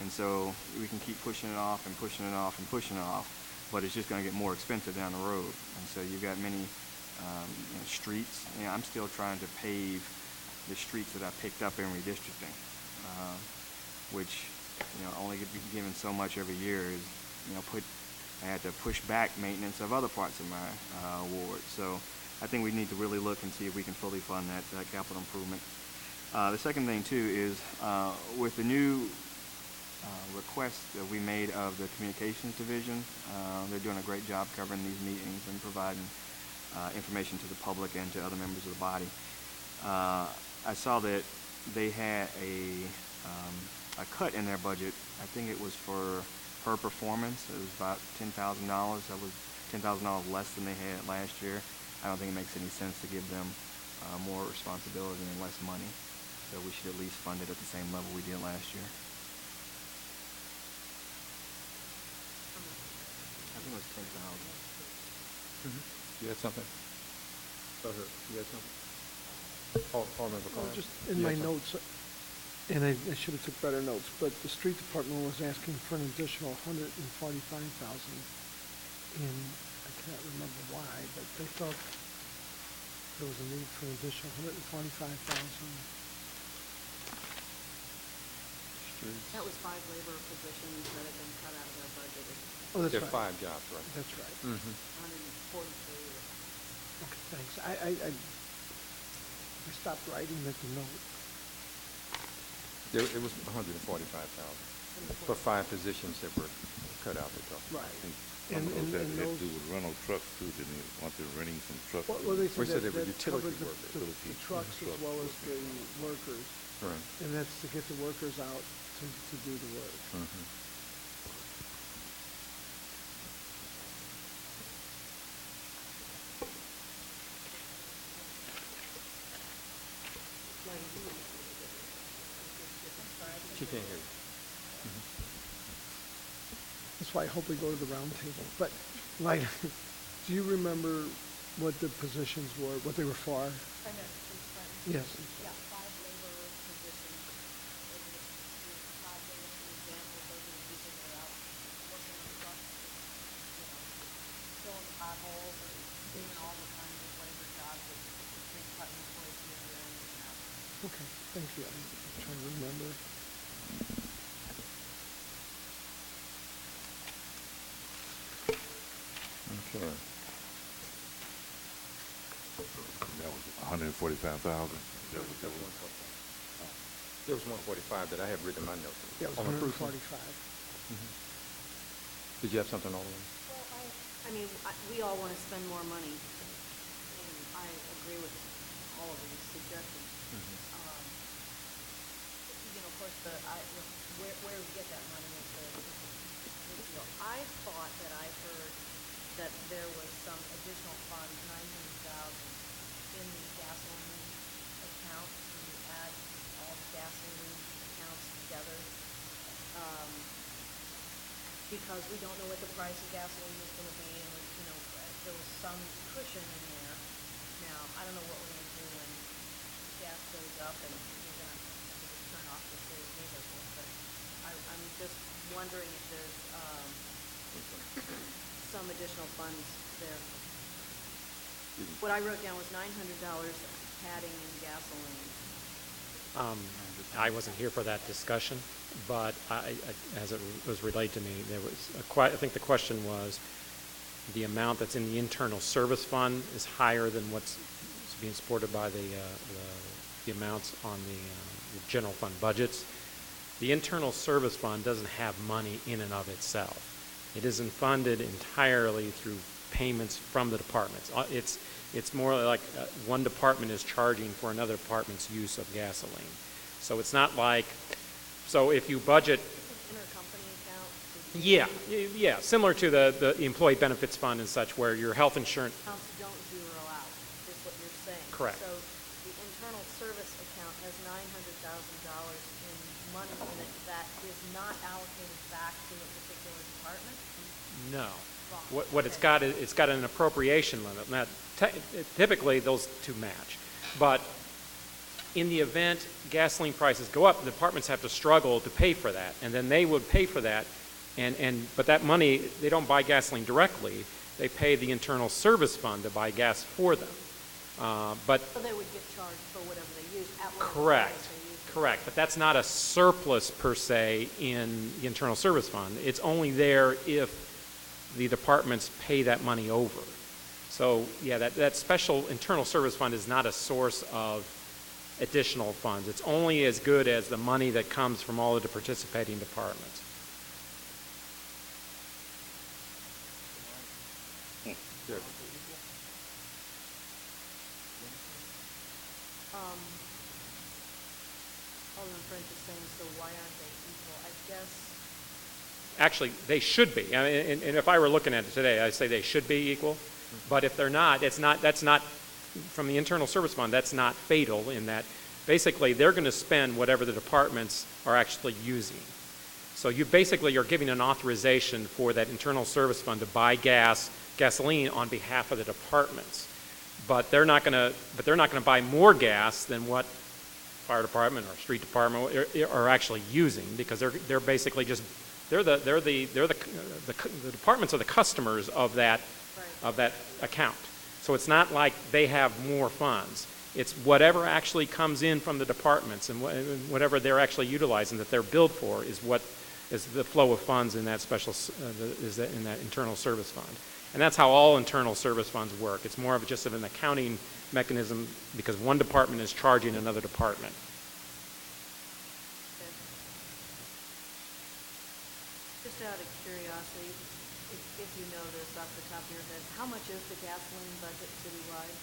and so we can keep pushing it off and pushing it off and pushing it off, but it's just going to get more expensive down the road. And so you've got many you know, streets. You know, I'm still trying to pave the streets that I picked up in redistricting. Which, you know, only get given so much every year is, you know, I had to push back maintenance of other parts of my ward. So I think we need to really look and see if we can fully fund that capital improvement. The second thing too is with the new request that we made of the communications division, they're doing a great job covering these meetings and providing information to the public and to other members of the body. I saw that they had a cut in their budget. I think it was for per performance. It was about $10,000. That was $10,000 less than they had last year. I don't think it makes any sense to give them more responsibility and less money. So we should at least fund it at the same level we did last year. I think it was 10,000. You had something? Go ahead. You had something? Alderman Well, just in my notes, and I should have took better notes, but the street department was asking for an additional $145,000, and I can't remember why, but they felt there was a need for an additional $145,000. That was 5 labor positions that had been cut out of their budget. Oh, that's There are right. 5 jobs, right? That's right. 143. Okay, thanks. I stopped writing at the note. It was 145,000 for 5 positions that were cut out. Right. I think some of those had to do with rental trucks too, didn't they? Want to renting some trucks? Well, they We said said they were that utility covered workers. the trucks as well as the workers, Right. and that's to get the workers out to do the work. She can't hear you. That's why I hope we go to the round table. But, like, do you remember what the positions were, what they were for? Yes. Yeah, 5 labor positions. 5 labor, for example, those are the people that are out working on potholes and doing all the kinds of labor jobs that big cutting employees do or anything else. Okay, thank you. I'm trying to remember. Okay. That was 145,000. There was 145 that I have written in my notes. Yeah, it was On improvement. 145. Did you have something, Alderman? Well, I mean, we all want to spend more money, and I agree with all of these suggestions. You know, of course, where we get that money is the deal. I thought that I heard that there was some additional funds, 900,000, in the gasoline account, when you add all the gasoline accounts together. Because we don't know what the price of gasoline is going to be, and you know, there was some cushion in there. Now, I don't know what we're going to do when gas goes up and we're going to turn off the city vehicles, but I'm just wondering if there's some additional funds there. What I wrote down was $900 padding in gasoline. I wasn't here for that discussion, but as it was relayed to me, there was I think the question was the amount that's in the internal service fund is higher than what's being supported by the amounts on the general fund budgets. The internal service fund doesn't have money in and of itself. It isn't funded entirely through payments from the departments. It's more like one department is charging for another department's use of gasoline. So it's not like, so if you budget, Intercompany account? yeah, similar to the employee benefits fund and such, where your health insurance, Accounts don't zero out, is what you're saying. Correct. So the internal service account has $900,000 in money in it that is not allocated back to a particular department? no. Wrong. What it's got, it's got an appropriation limit. Now, typically, those two match. But in the event gasoline prices go up, the departments have to struggle to pay for that. And then they would pay for that. But that money, they don't buy gasoline directly. They pay the internal service fund to buy gas for them. But So they would get charged for whatever they use at whatever correct, price they use it. correct. But that's not a surplus per se in the internal service fund. It's only there if the departments pay that money over. So, yeah, that special internal service fund is not a source of additional funds. It's only as good as the money that comes from all of the participating departments. Yes. Alderman French is saying, so why aren't they equal? I guess, Actually, they should be. I mean, and if I were looking at it today, I'd say they should be equal. But if they're not, that's not, from the internal service fund, that's not fatal in that basically they're going to spend whatever the departments are actually using. So you basically are giving an authorization for that internal service fund to buy gasoline on behalf of the departments. But they're not going to buy more gas than what fire department or street department are actually using, because they're basically just the departments are the customers of that account. So it's not like they have more funds. It's whatever actually comes in from the departments and whatever they're actually utilizing that they're billed for is what is the flow of funds in that in that internal service fund. And that's how all internal service funds work. It's more of just an accounting mechanism because one department is charging another department. just out of curiosity, if you know this off the top of your head, how much is the gasoline budget citywide?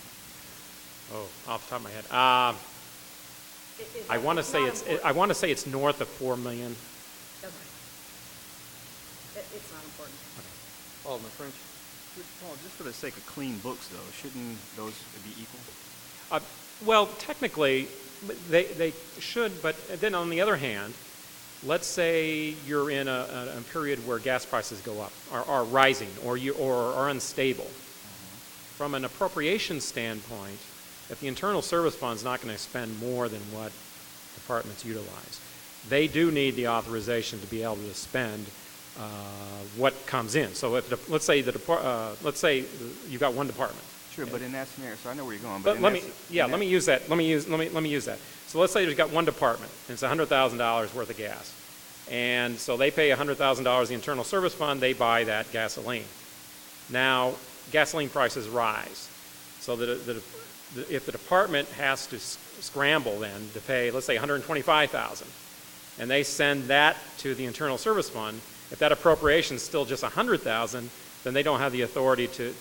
Oh, off the top of my head. I want to say it's north of $4 million. Okay. It's not important. Alderman French? Paul, just for the sake of clean books, though, shouldn't those be equal? Well, technically, they should, but then on the other hand, let's say you're in a period where gas prices go up, are rising, or are unstable. From an appropriation standpoint, if the internal service fund's not going to spend more than what departments utilize, they do need the authorization to be able to spend what comes in. So if, let's say you got one department. Sure, but in that scenario, so I know where you're going, But let me use that. Let me use that. So let's say you've got one department, and it's $100,000 worth of gas. And so they pay $100,000 the internal service fund, they buy that gasoline. Now, gasoline prices rise. So that if the department has to scramble then to pay, let's say $125,000, and they send that to the internal service fund, if that appropriation is still just $100,000, then they don't have the authority to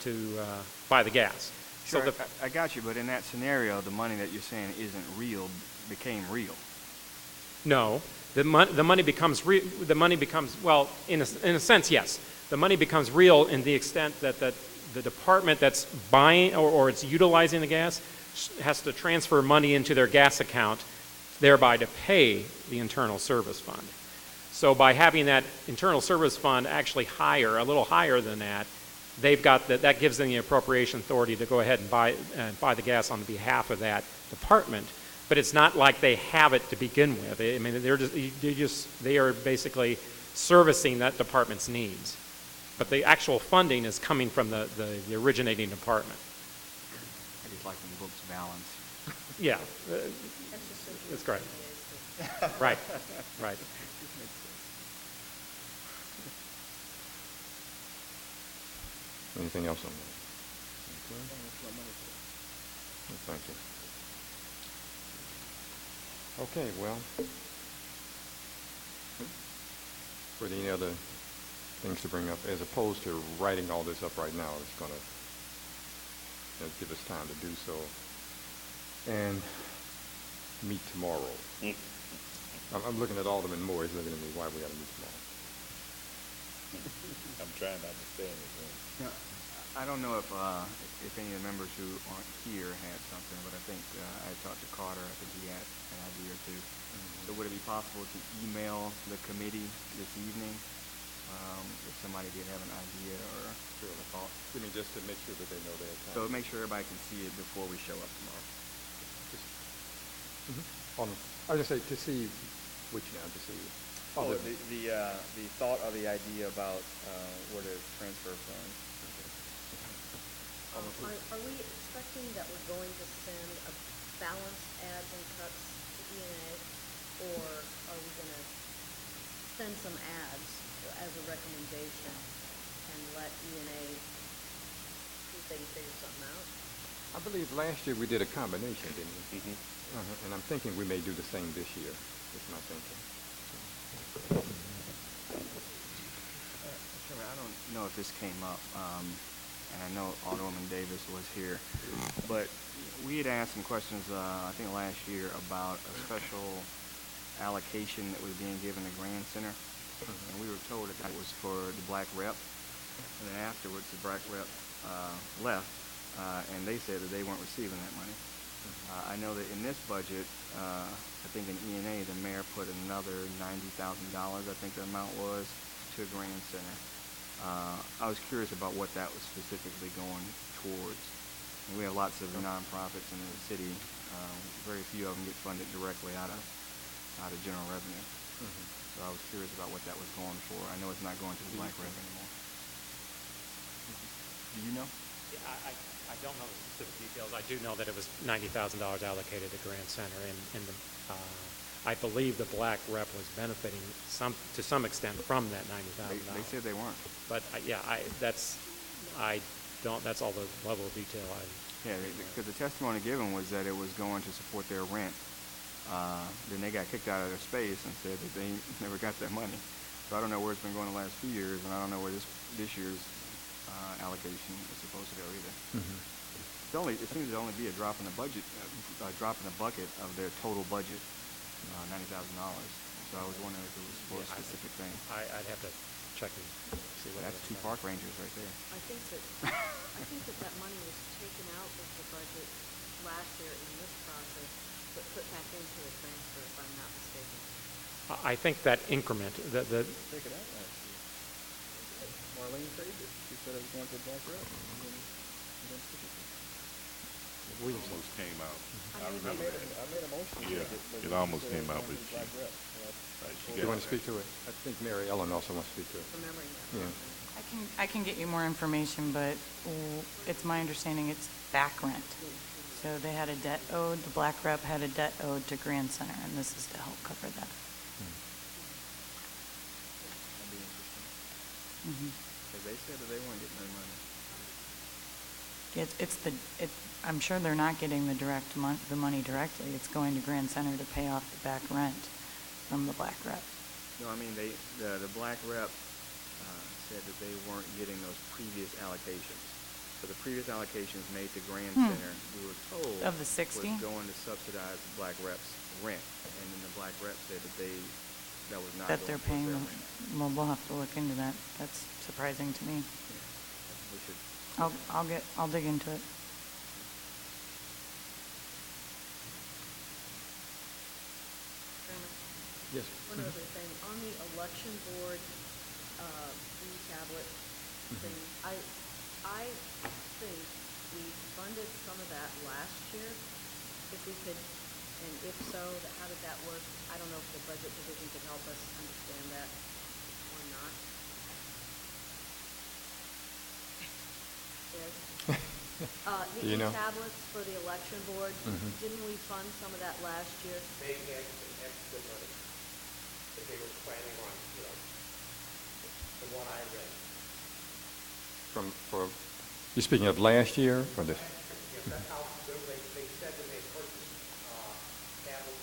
buy the gas. Sure, so I got you, but in that scenario, the money that you're saying isn't real became real. No, the money becomes well, in a sense, yes. The money becomes real in the extent that the department that's buying or it's utilizing the gas has to transfer money into their gas account, thereby to pay the internal service fund. So by having that internal service fund actually a little higher than that, they've got that gives them the appropriation authority to go ahead and buy the gas on behalf of that department. But it's not like they have it to begin with. I mean, they are basically servicing that department's needs. But the actual funding is coming from the originating department. I just like when books balance. Yeah, that's great. Right, right. Anything else on that? Thank you. Okay, well, were there any other things to bring up, as opposed to writing all this up right now? It's going to give us time to do so and meet tomorrow. I'm looking at Alderman Moore. He's looking at me. Why we got to meet tomorrow? I'm trying to understand this. I don't know if any of the members who aren't here had something, but I think I talked to Carter. I think he had an idea or two. So would it be possible to email the committee this evening if somebody did have an idea or a thought? I mean, just to make sure that they know their time. So make sure everybody can see it before we show up tomorrow. I was going to say, to see which now, to see. The thought or the idea about where to transfer funds. Are we expecting that we're going to send a balanced adds and cuts to E&A, or are we going to send some adds as a recommendation and let E&A see if they can figure something out? I believe last year we did a combination, didn't we? Mm-hmm. And I'm thinking we may do the same this year. That's my thinking. Chairman, I don't know if this came up, and I know Alderwoman Davis was here, but we had asked some questions, I think last year, about a special allocation that was being given to Grand Center, and we were told that that was for the black rep, and then afterwards the black rep left, and they said that they weren't receiving that money. I know that in this budget, I think in E&A, the mayor put another $90,000, I think the amount was, to Grand Center. I was curious about what that was specifically going towards. And we have lots of nonprofits in the city. Very few of them get funded directly out of general revenue. So I was curious about what that was going for. I know it's not going to the black rep anymore. Do you know? Yeah, I don't know the specific details. I do know that it was $90,000 allocated to Grand Center, and I believe the black rep was benefiting to some extent from that $90,000. They said they weren't. But that's all the level of detail Yeah, because the testimony given was that it was going to support their rent. Then they got kicked out of their space and said that they never got that money. So I don't know where it's been going the last few years, and I don't know where this year's allocation is supposed to go either. It seems to only be a drop in the budget, a drop in the bucket of their total budget, $90,000. So I was wondering if it was for a specific thing. I'd have to check and see what. That's two park rangers right there. I think that money was taken out of the budget last year in this process, but put back into the transfer, if I'm not mistaken. I think that increment, Take it out last year. Marlene saved it. She said it was going to the black rep. Williamson. Almost came out. I I remember made that. I made a motion. Yeah, it almost came out, but she, right, she You got want to speak to it? I think Mary Ellen also wants to speak to it. Yeah. I can get you more information, but it's my understanding it's back rent. So they had a debt owed, the black rep had a debt owed to Grand Center, and this is to help cover that. Because they said that they weren't getting their money. I'm sure they're not getting the money directly. It's going to Grand Center to pay off the back rent from the black rep. No, I mean, the black rep said that they weren't getting those previous allocations. So the previous allocations made to Grand Center, we were told. Of the 60? Was going to subsidize the black rep's rent. And then the black rep said that that was not. That they're paying their them. rent. Well, we'll have to look into that. That's surprising to me. We should. I'll dig into it. Yes. One other thing, on the election board, e-tablet thing, I think we funded some of that last year. If we could, and if so, how did that work? I don't know if the budget division could help us understand that or not. Yes. The You know? e-tablets for the election board, didn't we fund some of that last year? They had some extra money that they were planning on, from what I read. You're speaking of last year or this? Yes, that's how, they said that they purchased, tablets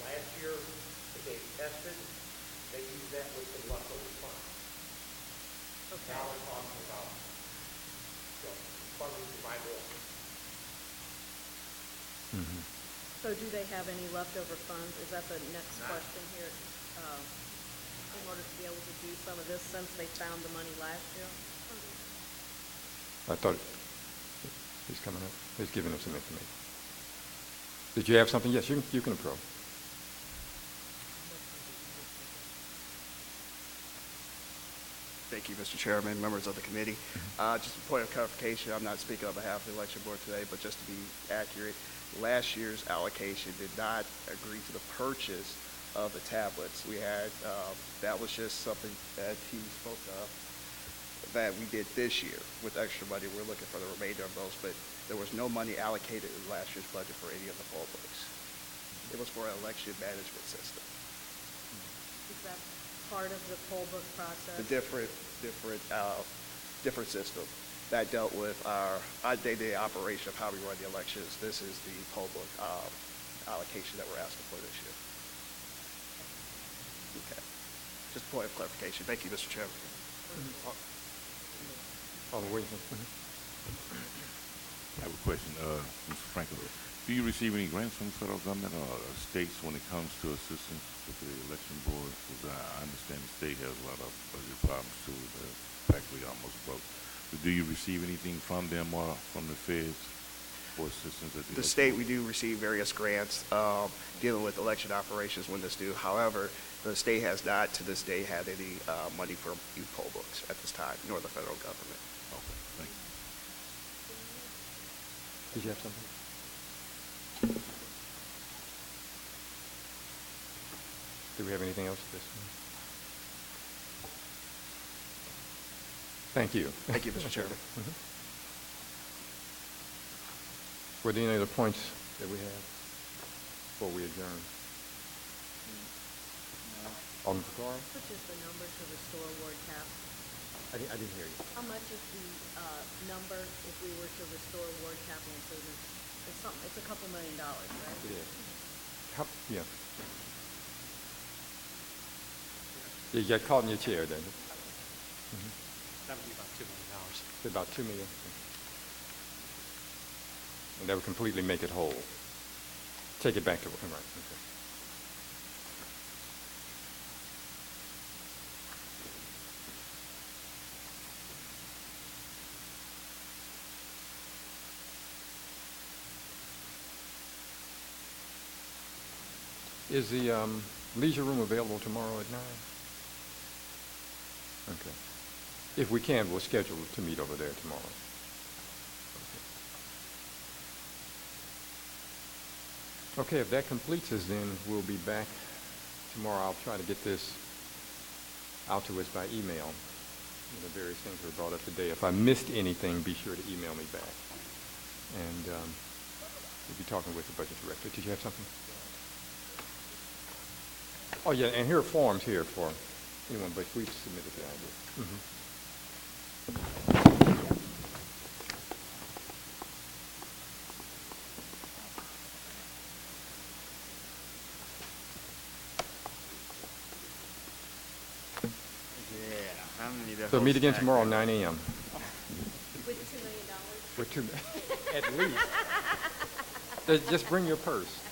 last year, that they tested, they used that with some leftover funds. Okay. Now we're talking about, funding to buy more. So do they have any leftover funds? Is that the next question here? In order to be able to do some of this since they found the money last year? I thought he's coming up. He's giving us some information. Did you have something? Yes, you can approach. Thank you, Mr. Chairman, members of the committee. Just a point of clarification, I'm not speaking on behalf of the election board today, but just to be accurate, last year's allocation did not agree to the purchase of the tablets. We had, that was just something that he spoke of that we did this year with extra money. We're looking for the remainder of those, but there was no money allocated in last year's budget for any of the poll books. It was for an election management system. Is that part of the poll book process? The different system that dealt with our day-to-day operation of how we run the elections. This is the poll book allocation that we're asking for this year. Okay. Just a point of clarification. Thank you, Mr. Chairman. Williamson. I have a question, Mr. Franklin. Do you receive any grants from the federal government or states when it comes to assistance with the election board? Because I understand the state has a lot of budget problems too. They're practically almost broke. But do you receive anything from them or from the feds for assistance at the The state, we do receive various grants dealing with election operations when this due. However, the state has not to this day had any money for youth poll books at this time, nor the federal government. Okay, thank you. Did you have something? Do we have anything else? Thank you. Thank you, Mr. Chairman. Were there any other points that we have before we adjourn? Alderman Carr? How much is the number to restore ward cap? I didn't hear you. How much is the number if we were to restore ward capital improvements? It's a couple $1 million, right? It is. Yeah. You got caught in your chair, didn't you? That would be about $2 million. About $2 million. And that would completely make it whole. Take it back to, right, okay. Is the leisure room available tomorrow at 9? Okay. If we can, we'll schedule to meet over there tomorrow. Okay. Okay, if that completes us, then we'll be back tomorrow. I'll try to get this out to us by email. The various things were brought up today. If I missed anything, be sure to email me back. And we'll be talking with the budget director. Did you have something? Oh, yeah, and here are forms here for anyone, but we've submitted the idea. Yeah, I'm gonna need a So whole meet again stack tomorrow, there. 9 a.m. With $2 million? With 2 at least. Just bring your purse.